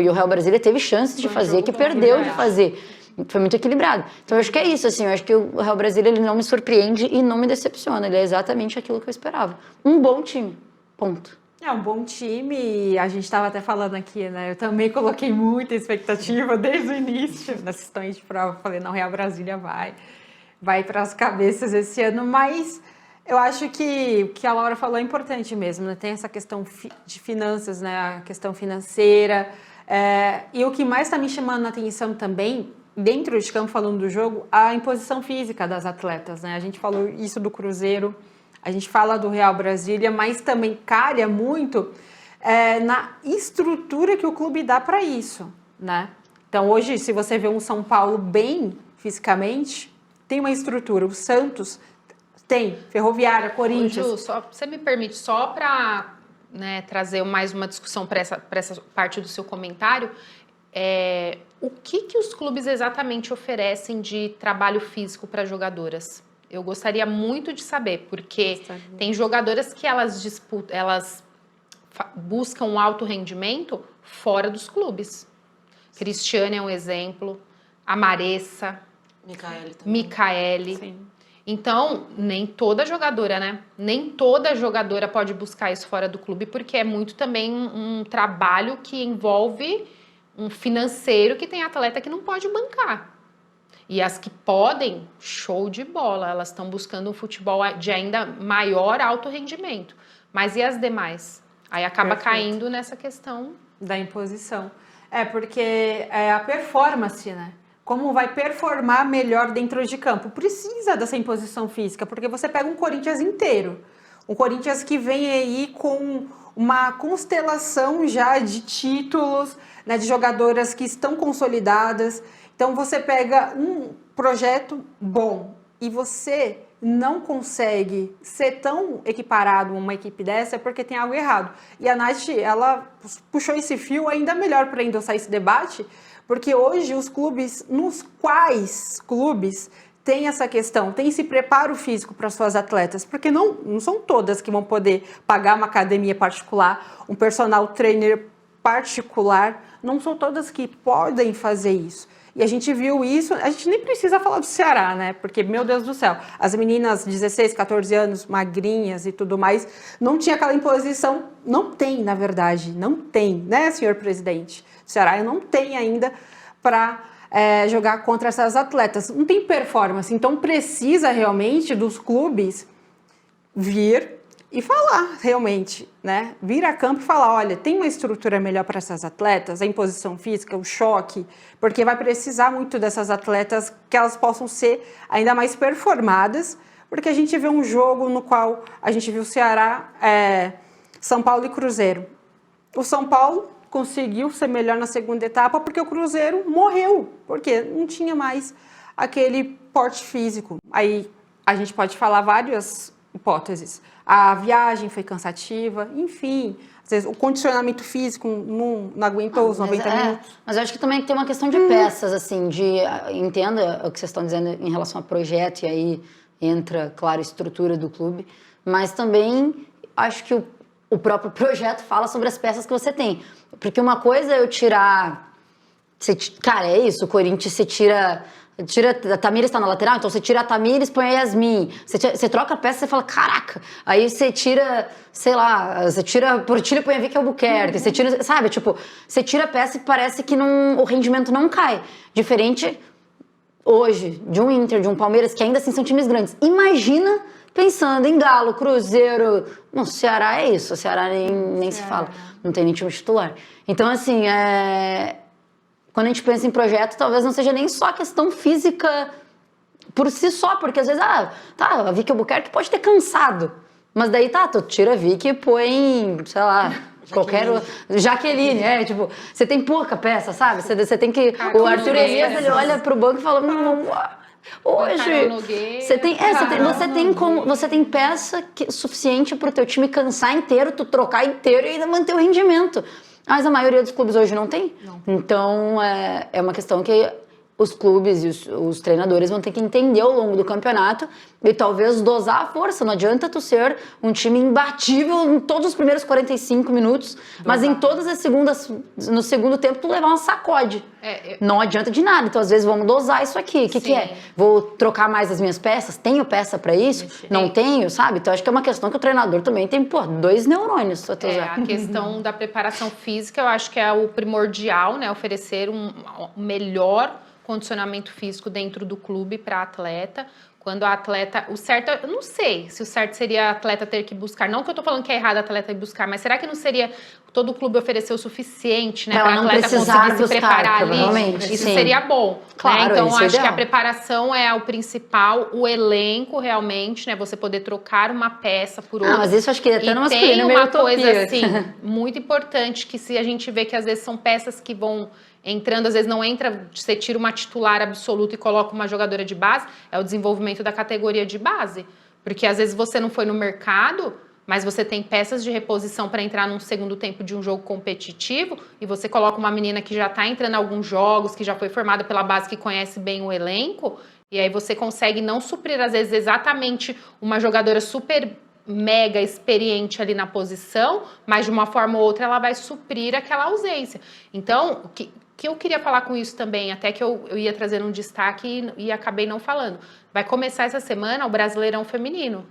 Speaker 1: e o Real Brasília teve chances de fazer, que perdeu de fazer. Foi muito equilibrado. Então eu acho que é isso, assim, eu acho que o Real Brasília ele não me surpreende e não me decepciona, ele é exatamente aquilo que eu esperava. Um bom time, ponto.
Speaker 4: É um bom time e a gente estava até falando aqui, né? Eu também coloquei muita expectativa desde o início nas questões de prova. Falei, não, Real Brasília vai para as cabeças esse ano, mas eu acho que o que a Laura falou é importante mesmo, né? Tem essa questão de finanças, né? A questão financeira. E o que mais está me chamando a atenção também, dentro de campo, falando do jogo, a imposição física das atletas, né? A gente falou isso do Cruzeiro, a gente fala do Real Brasília, mas também calha muito na estrutura que o clube dá para isso, né? Então, hoje, se você vê um São Paulo bem fisicamente, tem uma estrutura. O Santos tem, Ferroviária, Corinthians.
Speaker 3: Ju, você me permite, só para trazer mais uma discussão para essa parte do seu comentário, o que os clubes exatamente oferecem de trabalho físico para jogadoras? Eu gostaria muito de saber, porque tem jogadoras que elas buscam um alto rendimento fora dos clubes. Cristiane é um exemplo, a Maressa, Micaele.
Speaker 4: Sim.
Speaker 3: Então, nem toda jogadora, né? Nem toda jogadora pode buscar isso fora do clube, porque é muito também um trabalho que envolve um financeiro que tem atleta que não pode bancar. E as que podem, show de bola, elas estão buscando um futebol de ainda maior alto rendimento. Mas e as demais? Aí acaba caindo nessa questão
Speaker 4: da imposição. Porque é a performance, né? Como vai performar melhor dentro de campo. Precisa dessa imposição física, porque você pega um Corinthians inteiro. Um Corinthians que vem aí com uma constelação já de títulos, né, de jogadoras que estão consolidadas. Então você pega um projeto bom e você não consegue ser tão equiparado a uma equipe dessa, é porque tem algo errado. E a Nath, ela puxou esse fio ainda melhor para endossar esse debate, porque hoje os clubes, nos quais clubes tem essa questão, tem esse preparo físico para suas atletas, porque não são todas que vão poder pagar uma academia particular, um personal trainer particular, não são todas que podem fazer isso. E a gente viu isso, a gente nem precisa falar do Ceará, né? Porque, meu Deus do céu, as meninas de 16, 14 anos, magrinhas e tudo mais, não tinha aquela imposição, não tem, na verdade, não tem, né, senhor presidente? O Ceará não tem ainda para jogar contra essas atletas. Não tem performance, então precisa realmente dos clubes vir e falar realmente, né? Vir a campo e falar, olha, tem uma estrutura melhor para essas atletas, a imposição física, o choque, porque vai precisar muito dessas atletas que elas possam ser ainda mais performadas, porque a gente vê um jogo no qual a gente viu o Ceará, São Paulo e Cruzeiro. O São Paulo conseguiu ser melhor na segunda etapa porque o Cruzeiro morreu, porque não tinha mais aquele porte físico. Aí a gente pode falar várias hipóteses. A viagem foi cansativa, enfim, às vezes o condicionamento físico não aguentou os 90 minutos.
Speaker 1: Mas eu acho que também tem uma questão de peças, assim, entenda o que vocês estão dizendo em relação a projeto, e aí entra, claro, a estrutura do clube, mas também acho que o próprio projeto fala sobre as peças que você tem. Porque uma coisa é eu tirar... Cara, é isso, o Corinthians, você tira a Tamires está na lateral, então você tira a Tamires, põe a Yasmin. Você troca a peça, você fala, caraca. Aí você tira, sei lá, você tira Portilho e põe a Vicky Albuquerque. Você tira, sabe, tipo, você tira a peça e parece que o rendimento não cai. Diferente hoje de um Inter, de um Palmeiras, que ainda assim são times grandes. Imagina pensando em Galo, Cruzeiro. Não, Ceará é isso, o Ceará nem se fala. Não tem nem time titular. Então, assim, quando a gente pensa em projeto, talvez não seja nem só questão física por si só, porque às vezes, a Vicky Albuquerque pode ter cansado, mas daí tu tira a Vicky e põe, sei lá, qualquer Jaqueline, tipo, você tem pouca peça, sabe? Você tem que... O Arthur Elias, ele olha pro banco e fala, hoje você tem peça suficiente pro teu time cansar inteiro, tu trocar inteiro e ainda manter o rendimento. Mas a maioria dos clubes hoje não tem. Não. Então, é uma questão que os clubes e os treinadores vão ter que entender ao longo do campeonato e talvez dosar a força. Não adianta tu ser um time imbatível em todos os primeiros 45 minutos, mas em todas as segundas, no segundo tempo, tu levar uma sacode. Não adianta de nada. Então, às vezes, vamos dosar isso aqui. O que
Speaker 3: Sim.
Speaker 1: é? Vou trocar mais as minhas peças? Tenho peça pra isso? Não tenho, sabe? Então, acho que é uma questão que o treinador também tem, 2 neurônios.
Speaker 3: A questão da preparação física, eu acho que é o primordial, né? Oferecer um melhor condicionamento físico dentro do clube para atleta. Quando a atleta, o certo, eu não sei se o certo seria a atleta ter que buscar, não que eu tô falando que é errado a atleta ir buscar, mas será que não seria todo o clube oferecer o suficiente, né, para a atleta conseguir se preparar ali? Isso seria bom,
Speaker 1: claro,
Speaker 3: né? Então acho
Speaker 1: ideal.
Speaker 3: que a preparação é o principal, o elenco realmente, né, você poder trocar uma peça por outra.
Speaker 1: Mas isso acho que até no masculino
Speaker 3: tem
Speaker 1: é meio
Speaker 3: uma coisa
Speaker 1: utopia.
Speaker 3: assim muito importante, que se a gente vê que às vezes são peças que vão entrando, às vezes não entra, você tira uma titular absoluta e coloca uma jogadora de base, é o desenvolvimento da categoria de base. Porque às vezes você não foi no mercado, mas você tem peças de reposição para entrar num segundo tempo de um jogo competitivo e você coloca uma menina que já está entrando em alguns jogos, que já foi formada pela base, que conhece bem o elenco, e aí você consegue não suprir, às vezes, exatamente uma jogadora super mega experiente ali na posição, mas de uma forma ou outra ela vai suprir aquela ausência. Então, o que eu queria falar com isso também, até que eu ia trazer um destaque e acabei não falando. Vai começar essa semana o Brasileirão Feminino.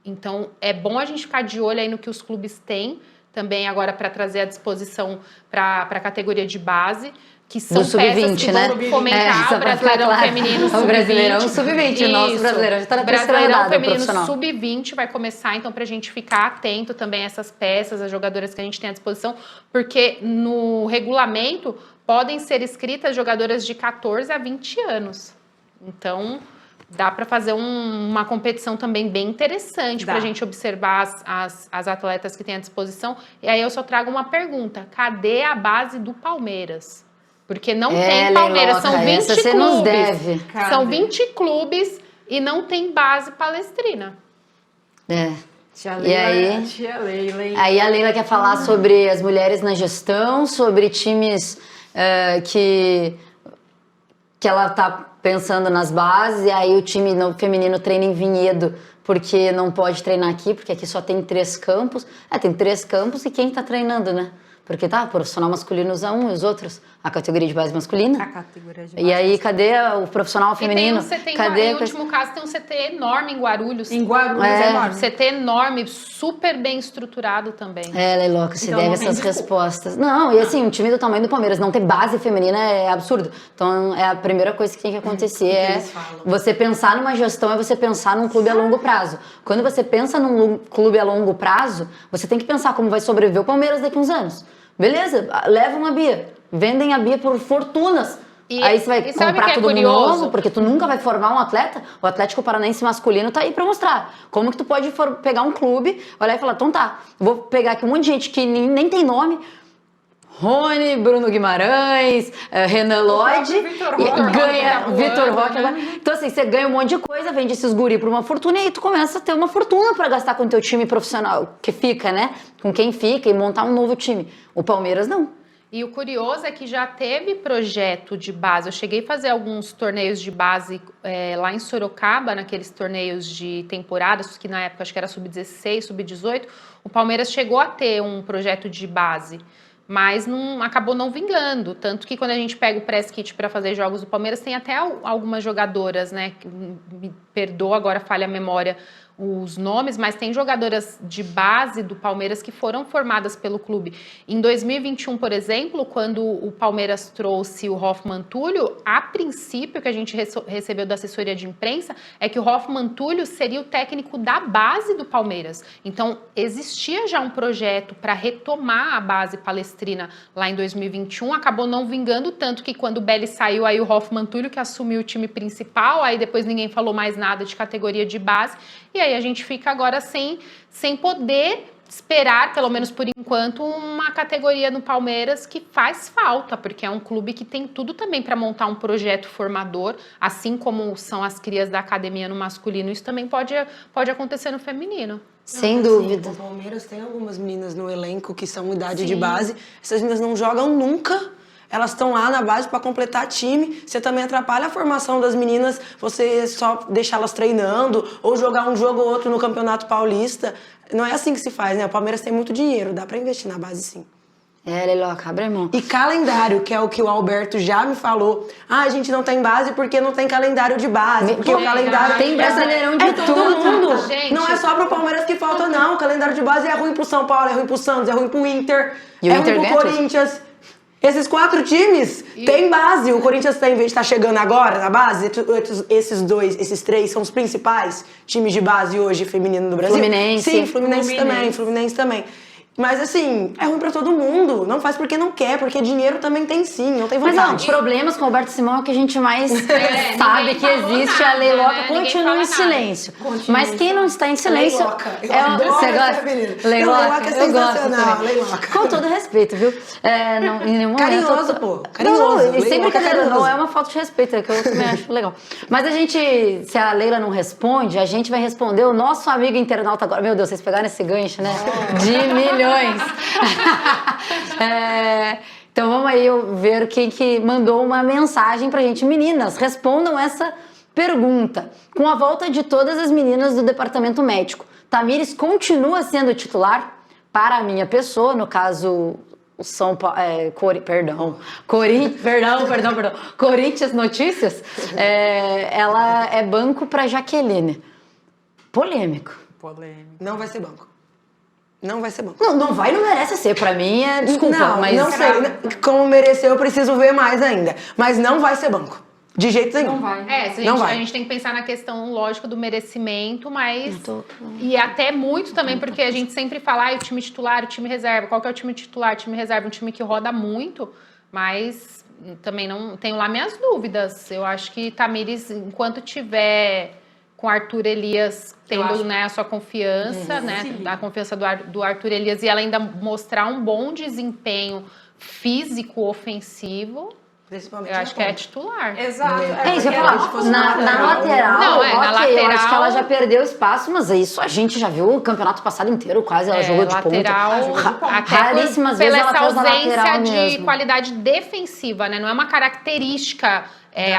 Speaker 3: Então, é bom a gente ficar de olho aí no que os clubes têm também agora para trazer à disposição para a categoria de base, que são peças que vão fomentar o Brasileirão Feminino Sub-20.
Speaker 1: O Brasileirão Sub-20, o nosso Brasileirão já está na terceira rodada,
Speaker 3: Brasileirão Feminino Sub-20 vai começar, então, para a gente ficar atento também a essas peças, as jogadoras que a gente tem à disposição, porque no regulamento podem ser inscritas jogadoras de 14 a 20 anos. Então, dá para fazer uma competição também bem interessante para a gente observar as atletas que tem à disposição. E aí eu só trago uma pergunta: cadê a base do Palmeiras? Porque não tem Palmeiras, são 20 clubes. São 20 clubes e não tem base palestrina.
Speaker 4: Tia Leila,
Speaker 1: aí a Leila quer falar sobre as mulheres na gestão, sobre times que ela tá pensando nas bases, e aí o time feminino treina em Vinhedo porque não pode treinar aqui, porque aqui só tem 3 campos. Tem 3 campos e quem tá treinando, né? Porque o profissional masculino usa um e os outros a categoria de base masculina.
Speaker 4: A categoria de base.
Speaker 1: E aí, cadê o profissional feminino?
Speaker 3: Em último caso, tem um CT enorme em Guarulhos.
Speaker 4: Em Guarulhos é enorme.
Speaker 3: CT enorme, super bem estruturado também.
Speaker 1: Leiloca, se deve essas respostas. Não, e assim, um time do tamanho do Palmeiras não ter base feminina é absurdo. Então, é a primeira coisa que tem que acontecer você pensar numa gestão, é você pensar num clube a longo prazo. Quando você pensa num clube a longo prazo, você tem que pensar como vai sobreviver o Palmeiras daqui a uns anos. Beleza, levam a Bia. Vendem a Bia por fortunas. Aí você vai comprar todo mundo novo, porque tu nunca vai formar um atleta. O Atlético Paranaense masculino tá aí pra mostrar. Como que tu pode pegar um clube, olhar e falar, então tá, vou pegar aqui um monte de gente que nem tem nome. Rony, Bruno Guimarães, Renan Lloyd, Vitor Roque. Então assim, você ganha um monte de coisa, vende esses guri por uma fortuna e aí tu começa a ter uma fortuna pra gastar com o teu time profissional, que fica, né? Com quem fica e montar um novo time. O Palmeiras não.
Speaker 3: E o curioso é que já teve projeto de base. Eu cheguei a fazer alguns torneios de base lá em Sorocaba, naqueles torneios de temporadas, que na época acho que era sub-16, sub-18. O Palmeiras chegou a ter um projeto de base, mas acabou não vingando. Tanto que quando a gente pega o press kit para fazer jogos do Palmeiras, tem até algumas jogadoras, né? Me perdoa, agora falha a memória os nomes, mas tem jogadoras de base do Palmeiras que foram formadas pelo clube. Em 2021, por exemplo, quando o Palmeiras trouxe o Hoffmann Túlio, a princípio que a gente recebeu da assessoria de imprensa é que o Hoffmann Túlio seria o técnico da base do Palmeiras. Então, existia já um projeto para retomar a base palestrina lá em 2021, acabou não vingando, tanto que quando o Belli saiu, aí o Hoffmann Túlio que assumiu o time principal, aí depois ninguém falou mais nada de categoria de base, e aí a gente fica agora sem poder esperar, pelo menos por enquanto, uma categoria no Palmeiras que faz falta, porque é um clube que tem tudo também para montar um projeto formador, assim como são as crias da academia no masculino, isso também pode acontecer no feminino.
Speaker 1: Sem dúvida.
Speaker 2: O Palmeiras tem algumas meninas no elenco que são idade de base, essas meninas não jogam nunca. Elas estão lá na base para completar time. Você também atrapalha a formação das meninas, você só deixá-las treinando ou jogar um jogo ou outro no Campeonato Paulista. Não é assim que se faz, né? O Palmeiras tem muito dinheiro, dá para investir na base sim.
Speaker 1: Leiloca, abre mão.
Speaker 2: E calendário, que é o que o Alberto já me falou. A gente não tem base porque não tem calendário de base. Porque o calendário
Speaker 1: tem Brasileirão de
Speaker 2: todo
Speaker 1: tudo.
Speaker 2: mundo.
Speaker 3: Gente.
Speaker 2: Não é só pro Palmeiras que falta, não. O calendário de base é ruim pro São Paulo, é ruim pro Santos, é ruim pro Inter,
Speaker 1: E o
Speaker 2: é
Speaker 1: Inter
Speaker 2: ruim
Speaker 1: ganha
Speaker 2: pro Corinthians. Esses 4 times têm base. O Corinthians tá, em vez de estar chegando agora na base, esses 3 são os principais times de base hoje feminino do Brasil.
Speaker 1: Fluminense.
Speaker 2: Sim, Fluminense também. Mas assim, é ruim pra todo mundo. Não faz porque não quer, porque dinheiro também tem sim, não tem
Speaker 1: Mas
Speaker 2: vontade.
Speaker 1: não, os problemas com o Roberto Simão é o que a gente mais
Speaker 3: ninguém
Speaker 1: sabe que
Speaker 3: falou
Speaker 1: existe.
Speaker 3: nada,
Speaker 1: A Leiloca
Speaker 3: né? Ninguém
Speaker 1: continua
Speaker 3: fala
Speaker 1: em
Speaker 3: nada.
Speaker 1: silêncio.
Speaker 2: Continua
Speaker 1: Mas quem não está em silêncio...
Speaker 2: Leiloca. Eu
Speaker 1: é
Speaker 2: adoro
Speaker 1: você
Speaker 2: essa
Speaker 1: gosta?
Speaker 2: menina.
Speaker 1: Leiloca,
Speaker 2: Leiloca é
Speaker 1: eu gosto
Speaker 2: sensacional,
Speaker 1: também.
Speaker 2: Leiloca.
Speaker 1: Com todo respeito, viu? Não, em nenhum momento...
Speaker 2: Carinhoso, pô. Carinhoso.
Speaker 1: Não, e sem
Speaker 2: Leiloca é
Speaker 1: brincadeira, não
Speaker 2: carinhoso.
Speaker 1: é uma falta de respeito, é que eu também acho legal. Mas a gente, se a Leila não responde, a gente vai responder o nosso amigo internauta agora. Meu Deus, vocês pegaram esse gancho, né? De milhões. Então vamos aí ver quem que mandou uma mensagem pra gente. Meninas, respondam essa pergunta. Com a volta de todas as meninas do departamento médico, Tamires continua sendo titular? Para a minha pessoa, no caso... O São Paulo, Corinthians Notícias, ela é banco para Jaqueline. Polêmico.
Speaker 2: Não vai ser banco. Não vai ser banco.
Speaker 1: Não vai, não merece ser. Pra mim, desculpa,
Speaker 2: não,
Speaker 1: mas...
Speaker 2: não sei. Como mereceu, eu preciso ver mais ainda. Mas não vai ser banco. De jeito nenhum.
Speaker 4: Não vai.
Speaker 3: A gente tem que pensar na questão, lógico, do merecimento, mas... E até muito também, porque a gente sempre fala, o time titular, o time reserva. Qual que é o time titular? O time reserva, um time que roda muito, mas também não tenho lá minhas dúvidas. Eu acho que Tamires, enquanto tiver com Arthur Elias tendo, né, a sua confiança, né, a confiança do Arthur Elias, e ela ainda mostrar um bom desempenho físico ofensivo, eu acho que é titular.
Speaker 4: Exato.
Speaker 1: É isso que eu ia falar. Na lateral,
Speaker 3: Não, na lateral...
Speaker 1: eu acho que ela já perdeu espaço, mas isso a gente já viu o campeonato passado inteiro, quase ela jogou de
Speaker 3: lateral,
Speaker 1: ponta.
Speaker 3: até
Speaker 1: Raríssimas vezes
Speaker 3: pela
Speaker 1: ela
Speaker 3: essa
Speaker 1: fez na
Speaker 3: ausência
Speaker 1: lateral
Speaker 3: de
Speaker 1: mesmo.
Speaker 3: qualidade defensiva, né? Não é uma característica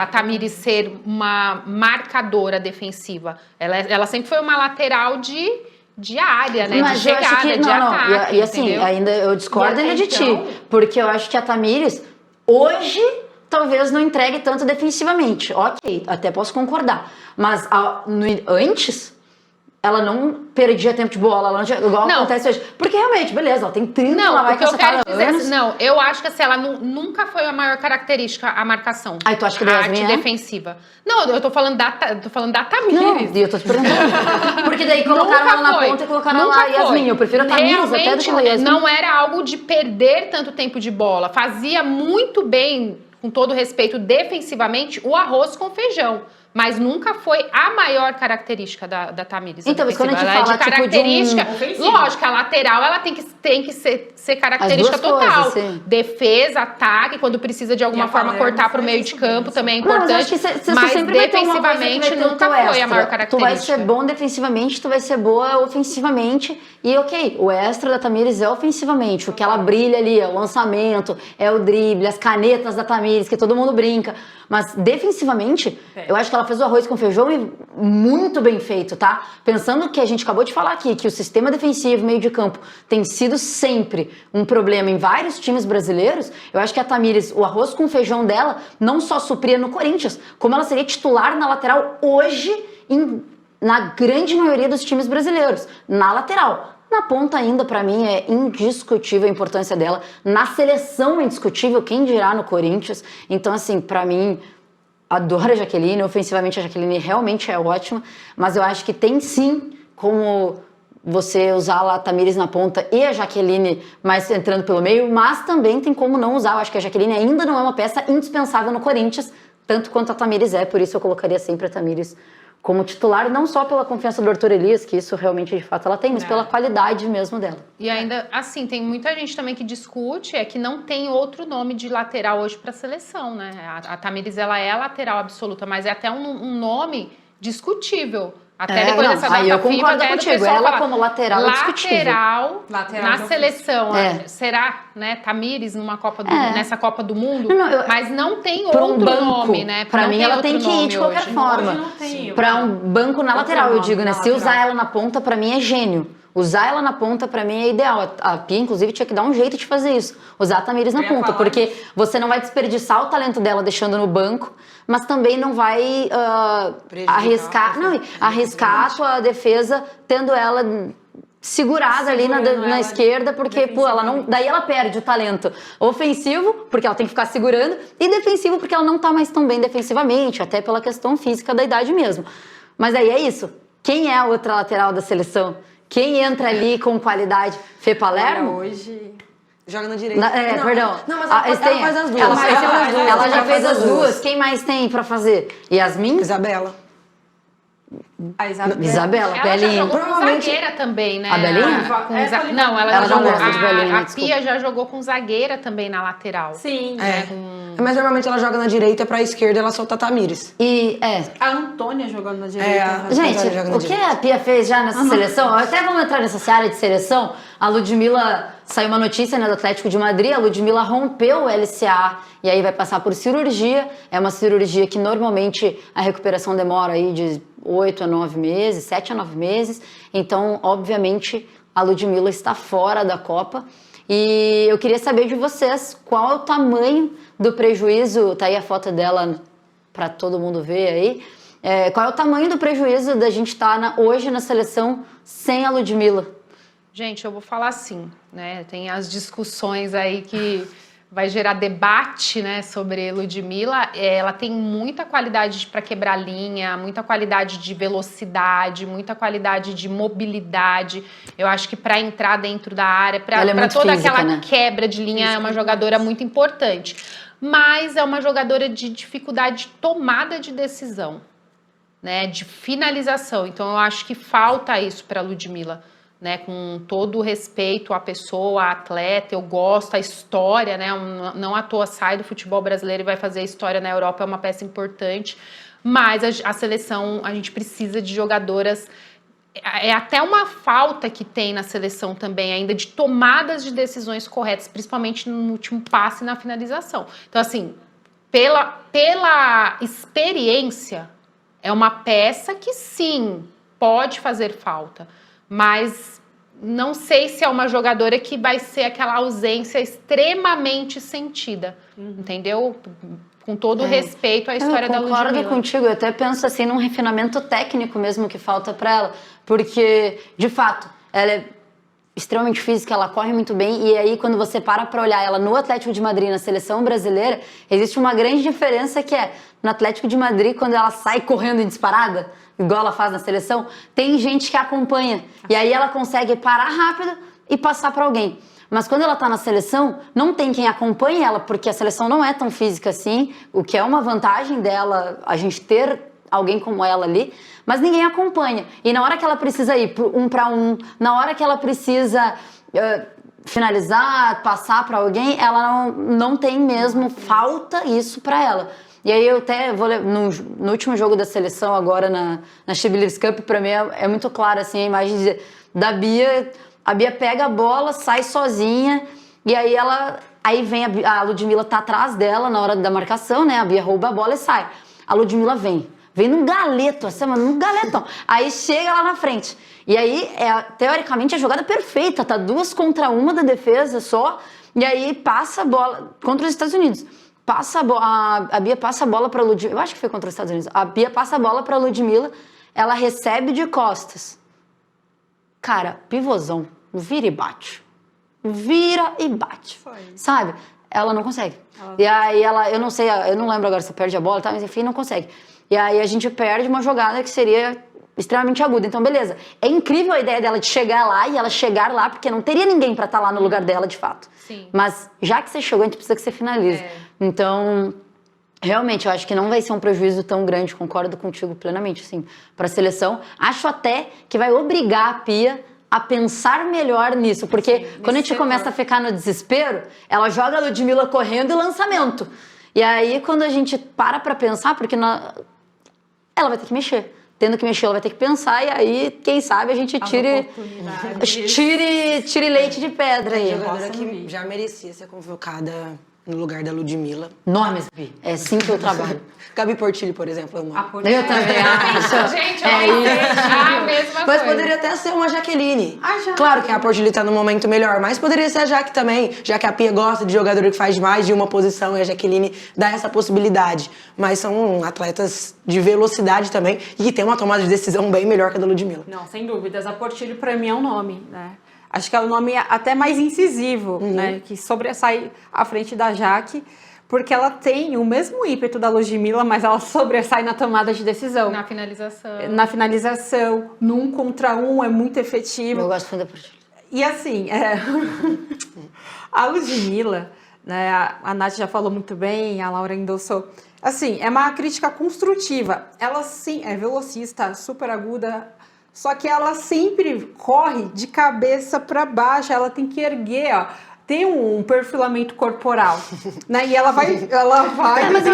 Speaker 3: a Tamires ser uma marcadora defensiva. Ela sempre foi uma lateral de área, né?
Speaker 1: Mas
Speaker 3: de
Speaker 1: eu acho
Speaker 3: chegada,
Speaker 1: que,
Speaker 3: de ataque.
Speaker 1: E assim,
Speaker 3: entendeu?
Speaker 1: ainda eu discordo
Speaker 4: E
Speaker 1: ainda de
Speaker 4: até
Speaker 1: ti.
Speaker 4: então-
Speaker 1: Porque eu acho que a Tamires, hoje, talvez não entregue tanto defensivamente. Ok, até posso concordar. Mas antes, ela não perdia tempo de bola, ela igual
Speaker 3: Não.
Speaker 1: acontece hoje. Porque realmente, beleza, ela tem 30,
Speaker 3: Não,
Speaker 1: ela vai
Speaker 3: o que eu quero
Speaker 1: cacetada
Speaker 3: dizer,
Speaker 1: anos.
Speaker 3: não, eu acho que assim, ela nunca foi a maior característica a marcação.
Speaker 1: Aí tu acha que
Speaker 3: a
Speaker 1: da
Speaker 3: arte
Speaker 1: Yasmin é?
Speaker 3: defensiva. Não, eu tô falando da
Speaker 1: Não,
Speaker 3: Tamires.
Speaker 1: e eu tô te perguntando. Porque daí colocaram ela na ponta e colocaram
Speaker 3: Nunca
Speaker 1: lá a Yasmin.
Speaker 3: foi.
Speaker 1: Eu prefiro a Tamires até do
Speaker 3: Realmente,
Speaker 1: que a Yasmin.
Speaker 3: não era algo de perder tanto tempo de bola. Fazia muito bem, com todo respeito, defensivamente, o arroz com feijão. Mas nunca foi a maior característica da Tamires.
Speaker 1: Então, mas quando a gente
Speaker 3: Ela
Speaker 1: fala,
Speaker 3: de
Speaker 1: tipo, de um-
Speaker 3: característica, lógico, a lateral ela tem que ser característica
Speaker 1: As duas
Speaker 3: total.
Speaker 1: coisas, sim.
Speaker 3: Defesa, ataque, quando precisa de alguma
Speaker 4: E a
Speaker 3: forma
Speaker 4: Palermo
Speaker 3: cortar pro
Speaker 4: faz
Speaker 3: meio
Speaker 4: isso
Speaker 3: de campo
Speaker 4: mesmo.
Speaker 3: também é
Speaker 1: Não, mas eu
Speaker 3: importante.
Speaker 1: acho que você
Speaker 3: Mas
Speaker 1: sempre vai ter uma coisa que vai
Speaker 3: defensivamente
Speaker 1: ter o
Speaker 3: nunca
Speaker 1: teu
Speaker 3: foi a
Speaker 1: extra.
Speaker 3: maior
Speaker 1: Tu vai
Speaker 3: característica.
Speaker 1: ser bom defensivamente, tu vai ser boa ofensivamente. E ok, o extra da Tamires é ofensivamente. O que ela brilha ali é o lançamento, é o drible, as canetas da Tamires, que todo mundo brinca. Mas defensivamente, eu acho que ela fez o arroz com feijão e muito bem feito, tá? Pensando que a gente acabou de falar aqui, que o sistema defensivo, meio de campo, tem sido sempre um problema em vários times brasileiros, eu acho que a Tamires, o arroz com feijão dela, não só supria no Corinthians, como ela seria titular na lateral hoje na grande maioria dos times brasileiros, na lateral. Na ponta ainda, pra mim, é indiscutível a importância dela. Na seleção é indiscutível, quem dirá no Corinthians. Então, assim, pra mim, adoro a Jaqueline. Ofensivamente, a Jaqueline realmente é ótima. Mas eu acho que tem, sim, como você usar lá a Tamires na ponta e a Jaqueline mais entrando pelo meio. Mas também tem como não usar. Eu acho que a Jaqueline ainda não é uma peça indispensável no Corinthians, tanto quanto a Tamires é. Por isso eu colocaria sempre a Tamires como titular, não só pela confiança do Arthur Elias, que isso realmente, de fato, ela tem, mas pela qualidade mesmo dela.
Speaker 3: E ainda, assim, tem muita gente também que discute, que não tem outro nome de lateral hoje para a seleção, né? A Tamires, ela é a lateral absoluta, mas é até um nome discutível. Até depois dessa data
Speaker 1: aí eu
Speaker 3: FIFA,
Speaker 1: concordo
Speaker 3: até do
Speaker 1: contigo.
Speaker 3: pessoal
Speaker 1: Ela
Speaker 3: falar,
Speaker 1: como lateral é discutível.
Speaker 4: Lateral
Speaker 3: na
Speaker 4: já
Speaker 3: seleção.
Speaker 1: É.
Speaker 3: Será, né, Tamires nessa Copa do Mundo?
Speaker 1: Não,
Speaker 3: mas não tem
Speaker 1: Pra
Speaker 3: outro
Speaker 1: um banco,
Speaker 3: nome, né?
Speaker 1: pra
Speaker 3: Não
Speaker 1: mim ela
Speaker 3: outro
Speaker 1: tem que ir de
Speaker 3: nome
Speaker 1: qualquer
Speaker 3: hoje.
Speaker 1: forma.
Speaker 4: Hoje não tem.
Speaker 1: Pra um banco na lateral, eu digo, né? Se usar ela na ponta, pra mim é gênio. Usar ela na ponta, pra mim, é ideal. A Pia, inclusive, tinha que dar um jeito de fazer isso. Usar a Tamiris na ponta, porque você não vai desperdiçar o talento dela deixando no banco, mas também não vai arriscar a tua defesa tendo ela segurada ali na esquerda, porque pô, ela não, daí ela perde o talento ofensivo, porque ela tem que ficar segurando, e defensivo, porque ela não tá mais tão bem defensivamente, até pela questão física da idade mesmo. Mas aí é isso. Quem é a outra lateral da seleção? Quem entra ali com qualidade? Fê Palermo?
Speaker 4: Hoje...
Speaker 2: Joga na direita.
Speaker 1: Perdão.
Speaker 2: Não, mas ela faz as duas.
Speaker 1: Ela já fez as duas. Quem mais tem pra fazer? Yasmin?
Speaker 2: Isabela.
Speaker 4: A
Speaker 1: Isabela,
Speaker 3: Ela já
Speaker 1: Belinha.
Speaker 3: jogou com zagueira também, né?
Speaker 1: A Belinha?
Speaker 3: Não, ela
Speaker 1: Ela
Speaker 3: já
Speaker 1: não
Speaker 3: jogou.
Speaker 1: gosta de Belinha,
Speaker 3: A Pia já jogou com zagueira também na lateral.
Speaker 4: Sim.
Speaker 2: Mas normalmente ela joga na direita, pra esquerda ela solta a Tamires.
Speaker 1: E,
Speaker 4: A Antônia jogando na direita.
Speaker 1: gente, o que a Pia fez já nessa seleção, até vamos entrar nessa área de seleção, a Ludmilla, saiu uma notícia, né, do Atlético de Madrid, a Ludmilla rompeu o LCA e aí vai passar por cirurgia, é uma cirurgia que normalmente a recuperação demora aí de 8 a 9 meses, 7 a 9 meses, então, obviamente, a Ludmilla está fora da Copa. E eu queria saber de vocês qual é o tamanho do prejuízo, tá aí a foto dela para todo mundo ver aí, qual é o tamanho do prejuízo da gente estar hoje na seleção sem a Ludmilla?
Speaker 3: Gente, eu vou falar assim, né? Tem as discussões aí que vai gerar debate, né, sobre Ludmilla. Ela tem muita qualidade para quebrar linha, muita qualidade de velocidade, muita qualidade de mobilidade. Eu acho que para entrar dentro da área, para toda
Speaker 1: física,
Speaker 3: aquela
Speaker 1: né?
Speaker 3: quebra de linha, é uma jogadora muito importante. Mas é uma jogadora de dificuldade de tomada de decisão, né, de finalização. Então eu acho que falta isso para Ludmilla. Né, com todo o respeito à pessoa, à atleta, eu gosto, a história, né, não à toa sai do futebol brasileiro e vai fazer história na Europa, é uma peça importante, mas a seleção, a gente precisa de jogadoras, é até uma falta que tem na seleção também ainda de tomadas de decisões corretas, principalmente no último passe e na finalização. Então assim, pela experiência, é uma peça que sim, pode fazer falta, mas não sei se é uma jogadora que vai ser aquela ausência extremamente sentida, entendeu? Com todo o respeito à história da Ludmilla. Eu concordo
Speaker 1: contigo, eu até penso assim num refinamento técnico mesmo que falta para ela, porque, de fato, ela é extremamente física, ela corre muito bem, e aí quando você para olhar ela no Atlético de Madrid, na seleção brasileira, existe uma grande diferença que é, no Atlético de Madrid, quando ela sai correndo em disparada, igual ela faz na seleção, tem gente que acompanha, e aí ela consegue parar rápido e passar para alguém. Mas quando ela tá na seleção, não tem quem acompanhe ela, porque a seleção não é tão física assim, o que é uma vantagem dela, a gente ter alguém como ela ali, mas ninguém acompanha. E na hora que ela precisa ir pro 1 para 1, na hora que ela precisa finalizar, passar para alguém, ela não tem mesmo, falta isso para ela. E aí eu até vou no último jogo da seleção agora na She Believes Cup, para mim é muito clara assim, a imagem da Bia. A Bia pega a bola, sai sozinha, e aí vem a Ludmilla tá atrás dela na hora da marcação, né? A Bia rouba a bola e sai. A Ludmilla vem num galeto, assim, num galetão. Aí chega lá na frente. E aí, teoricamente, a jogada perfeita, tá 2 contra 1 da defesa só, e aí passa a bola contra os Estados Unidos. A Bia passa a bola pra Ludmilla, eu acho que foi contra os Estados Unidos. A Bia passa a bola pra Ludmilla, ela recebe de costas. Cara, pivôzão, vira e bate. Vira e bate. Sabe? Ela não consegue. E aí eu não sei, eu não lembro agora se perde a bola, tá? Mas enfim, não consegue. E aí a gente perde uma jogada que seria extremamente aguda. Então, beleza. É incrível a ideia dela de chegar lá e ela chegar lá, porque não teria ninguém pra estar lá no lugar dela, de fato.
Speaker 3: Sim.
Speaker 1: Mas já que você chegou, a gente precisa que você finalize. Então, realmente, eu acho que não vai ser um prejuízo tão grande, concordo contigo plenamente, assim, pra seleção. Acho até que vai obrigar a Pia a pensar melhor nisso, porque quando a gente começa a ficar no desespero, ela joga a Ludmilla correndo e lançamento. E aí, quando a gente para pra pensar, porque ela vai ter que mexer. Tendo que mexer, ela vai ter que pensar, e aí, quem sabe, a gente tire leite de pedra aí.
Speaker 2: É uma jogadora que já merecia ser convocada no lugar da Ludmilla.
Speaker 1: Nomes, Bi. É assim que eu trabalho.
Speaker 2: Gabi Portilho, por exemplo, eu amo.
Speaker 1: Eu também acho.
Speaker 3: Gente,
Speaker 1: É
Speaker 3: a mesma
Speaker 2: Mas
Speaker 3: coisa.
Speaker 2: poderia até ser uma Jaqueline.
Speaker 4: A Jaque.
Speaker 2: Claro que a Portilho tá no momento melhor, mas poderia ser a Jaque também, já que a Pia gosta de jogador que faz mais de uma posição e a Jaqueline dá essa possibilidade. Mas são atletas de velocidade também e que tem uma tomada de decisão bem melhor que a da Ludmilla.
Speaker 4: Não, sem dúvidas. A Portilho, pra mim, é um nome, né? Acho que é um nome até mais incisivo, né? Que sobressai à frente da Jaque, porque ela tem o mesmo ímpeto da Ludmilla, mas ela sobressai na tomada de decisão.
Speaker 3: Na finalização.
Speaker 4: Na finalização, no 1 contra 1, é muito efetivo.
Speaker 1: Eu gosto muito da Portilho.
Speaker 4: E assim, a Ludmilla, né, a Nath já falou muito bem, a Laura endossou. Assim, é uma crítica construtiva. Ela sim é velocista, super aguda, só que ela sempre corre de cabeça para baixo, ela tem que erguer, ó. Tem um perfilamento corporal, né? E ela vai
Speaker 1: Mas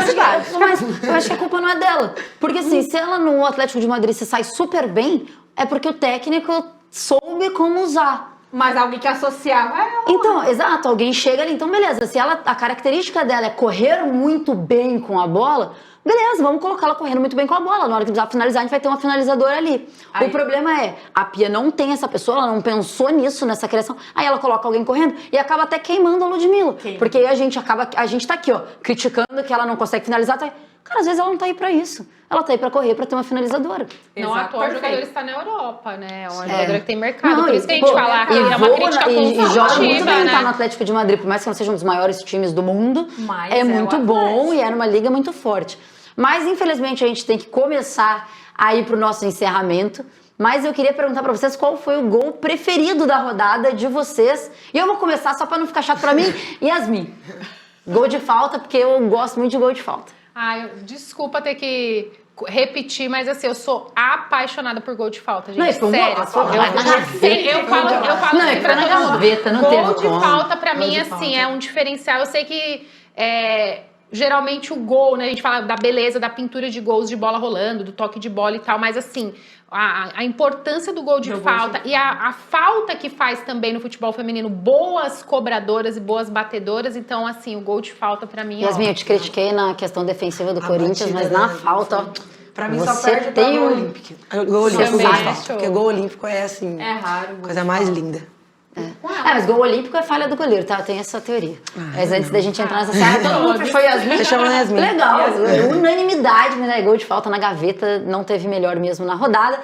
Speaker 1: eu acho que a culpa não é dela. Porque assim, se ela no Atlético de Madrid se sai super bem, é porque o técnico soube como usar.
Speaker 4: Mas alguém que associava ela.
Speaker 1: Então, exato, alguém chega ali, então beleza, se ela, a característica dela é correr muito bem com a bola, beleza, vamos colocar ela correndo muito bem com a bola, na hora que precisar finalizar a gente vai ter uma finalizadora ali.
Speaker 4: Aí.
Speaker 1: O problema é, a Pia não tem essa pessoa, ela não pensou nisso, nessa criação, aí ela coloca alguém correndo e acaba até queimando a Ludmilla, porque aí a gente tá aqui, ó, criticando que ela não consegue finalizar, tá... Cara, às vezes ela não tá aí pra isso. Ela tá aí pra correr, pra ter uma finalizadora.
Speaker 3: Não à
Speaker 4: Exato,
Speaker 3: toa o
Speaker 4: perfeito.
Speaker 3: jogador está na Europa, né? É uma jogadora que tem mercado.
Speaker 1: Não,
Speaker 3: Por isso que a gente
Speaker 1: pô,
Speaker 3: fala que
Speaker 1: e
Speaker 3: é uma
Speaker 1: voa
Speaker 3: crítica
Speaker 1: e joga muito
Speaker 3: construtiva,
Speaker 1: bem,
Speaker 3: né?
Speaker 1: tá no Atlético de Madrid, por mais que não seja um dos maiores times do mundo,
Speaker 4: Mas
Speaker 1: é
Speaker 4: é o
Speaker 1: muito
Speaker 4: Atlético.
Speaker 1: bom e é numa liga muito forte. Mas, infelizmente, a gente tem que começar a ir pro nosso encerramento. Mas eu queria perguntar pra vocês qual foi o gol preferido da rodada de vocês. E eu vou começar só pra não ficar chato pra mim. Yasmin, gol de falta, porque eu gosto muito de gol de falta.
Speaker 3: Desculpa ter que repetir, mas assim, eu sou apaixonada por gol de falta, gente.
Speaker 1: Não, isso foi um
Speaker 3: sério.
Speaker 1: golaço, foi na gaveta.
Speaker 3: Eu falo
Speaker 1: Não,
Speaker 3: assim
Speaker 1: foi
Speaker 3: pra
Speaker 1: na
Speaker 3: todo mundo.
Speaker 1: gaveta, não
Speaker 3: Gol
Speaker 1: teve
Speaker 3: de
Speaker 1: como.
Speaker 3: falta, pra
Speaker 2: Gol
Speaker 3: mim,
Speaker 2: de
Speaker 3: assim,
Speaker 2: falta.
Speaker 3: é um diferencial. Eu sei que geralmente o gol, né? A gente fala da beleza, da pintura de gols de bola rolando, do toque de bola e tal, mas assim, a importância do gol de falta e a falta que faz também no futebol feminino, boas cobradoras e boas batedoras, então assim, o gol de falta pra mim
Speaker 1: Yasmin, eu te critiquei na questão defensiva do
Speaker 2: A
Speaker 1: Corinthians,
Speaker 2: batida
Speaker 1: mas na
Speaker 2: da-
Speaker 1: falta, ó,
Speaker 2: Pra mim só
Speaker 1: você
Speaker 2: perde pra
Speaker 1: tem
Speaker 2: gol
Speaker 1: um...
Speaker 2: olímpico. Gol olímpico,
Speaker 3: Também
Speaker 2: gol de
Speaker 3: é
Speaker 2: falta.
Speaker 3: show.
Speaker 2: Porque gol olímpico é assim,
Speaker 4: É raro.
Speaker 2: coisa mais linda.
Speaker 1: mas gol olímpico é falha do goleiro, tá? Eu tenho essa teoria. Mas antes da gente entrar nessa seara, todo mundo fechou Yasmin.
Speaker 2: Fechamos a Yasmin.
Speaker 1: Legal, unanimidade, né? Gol de falta na gaveta, não teve melhor mesmo na rodada.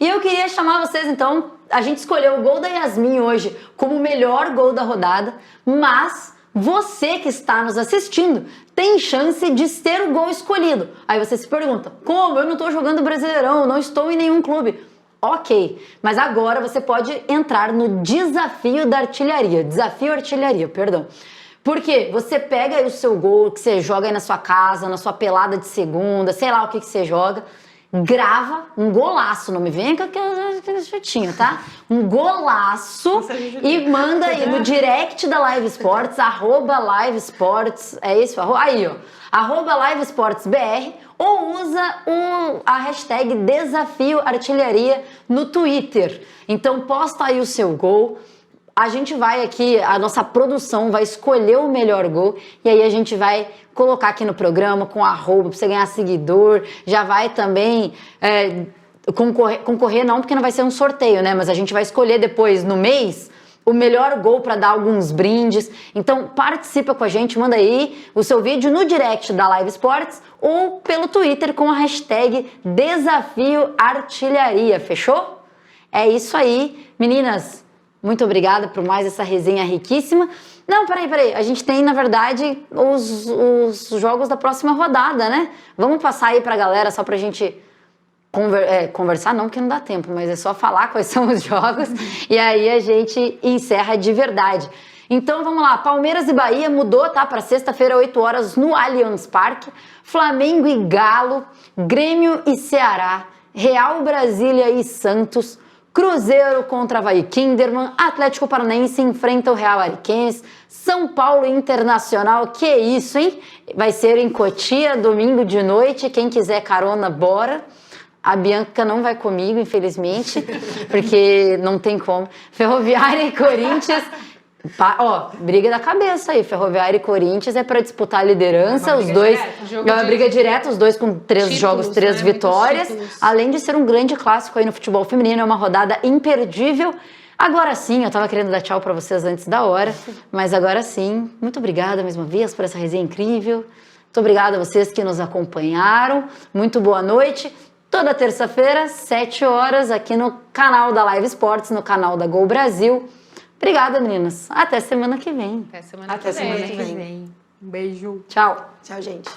Speaker 1: E eu queria chamar vocês, então, a gente escolheu o gol da Yasmin hoje como o melhor gol da rodada, mas você que está nos assistindo tem chance de ter o gol escolhido. Aí você se pergunta, como? Eu não estou jogando Brasileirão, não estou em nenhum clube. Ok, mas agora você pode entrar no desafio da artilharia. Desafio artilharia, perdão. Porque você pega aí o seu gol que você joga aí na sua casa, na sua pelada de segunda, sei lá o que você joga, grava um golaço, não me venha com aquele chutinho, tá? Um golaço e manda aí no direct da Live Sports, @livesports, é isso? Aí, ó, @livesportsbr, ou usa a hashtag Desafio Artilharia no Twitter. Então posta aí o seu gol. A gente vai aqui, a nossa produção vai escolher o melhor gol e aí a gente vai colocar aqui no programa com arroba pra você ganhar seguidor. Já vai também concorrer não, porque não vai ser um sorteio, né? Mas a gente vai escolher depois no mês o melhor gol para dar alguns brindes. Então participa com a gente, manda aí o seu vídeo no direct da Live Sports ou pelo Twitter com a hashtag Desafio Artilharia, fechou? É isso aí, meninas. Muito obrigada por mais essa resenha riquíssima. Não, peraí. A gente tem, na verdade, os jogos da próxima rodada, né? Vamos passar aí pra galera só pra gente conversar, não, porque não dá tempo, mas é só falar quais são os jogos e aí a gente encerra de verdade. Então vamos lá, Palmeiras e Bahia mudou, tá? Pra sexta-feira, 8 horas, no Allianz Parque. Flamengo e Galo, Grêmio e Ceará, Real Brasília e Santos, Cruzeiro contra Avaí Kinderman, Atlético Paranaense enfrenta o Real Ariquemes, São Paulo Internacional, que isso, hein? Vai ser em Cotia, domingo de noite, quem quiser carona, bora. A Bianca não vai comigo, infelizmente, porque não tem como. Ferroviária e Corinthians, Ó, briga da cabeça aí. Ferroviária e Corinthians é pra disputar a liderança.
Speaker 4: Uma
Speaker 1: Os
Speaker 4: briga
Speaker 1: dois.
Speaker 4: direta,
Speaker 3: jogo
Speaker 1: É uma
Speaker 3: de
Speaker 1: briga direta, os dois com 3
Speaker 3: títulos,
Speaker 1: jogos, 3
Speaker 3: né?
Speaker 1: vitórias.
Speaker 3: Muitos títulos.
Speaker 1: Além de ser um grande clássico aí no futebol feminino, é uma rodada imperdível. Agora sim, eu tava querendo dar tchau pra vocês antes da hora, mas agora sim, muito obrigada mais uma vez por essa resenha incrível. Muito obrigada a vocês que nos acompanharam. Muito boa noite. Toda terça-feira, 7 horas, aqui no canal da Live Sports, no canal da Gol Brasil. Obrigada, meninas. Até semana que vem.
Speaker 3: Até semana
Speaker 2: Até
Speaker 3: que vem.
Speaker 2: semana que vem.
Speaker 4: Um beijo.
Speaker 1: Tchau.
Speaker 2: Tchau, gente.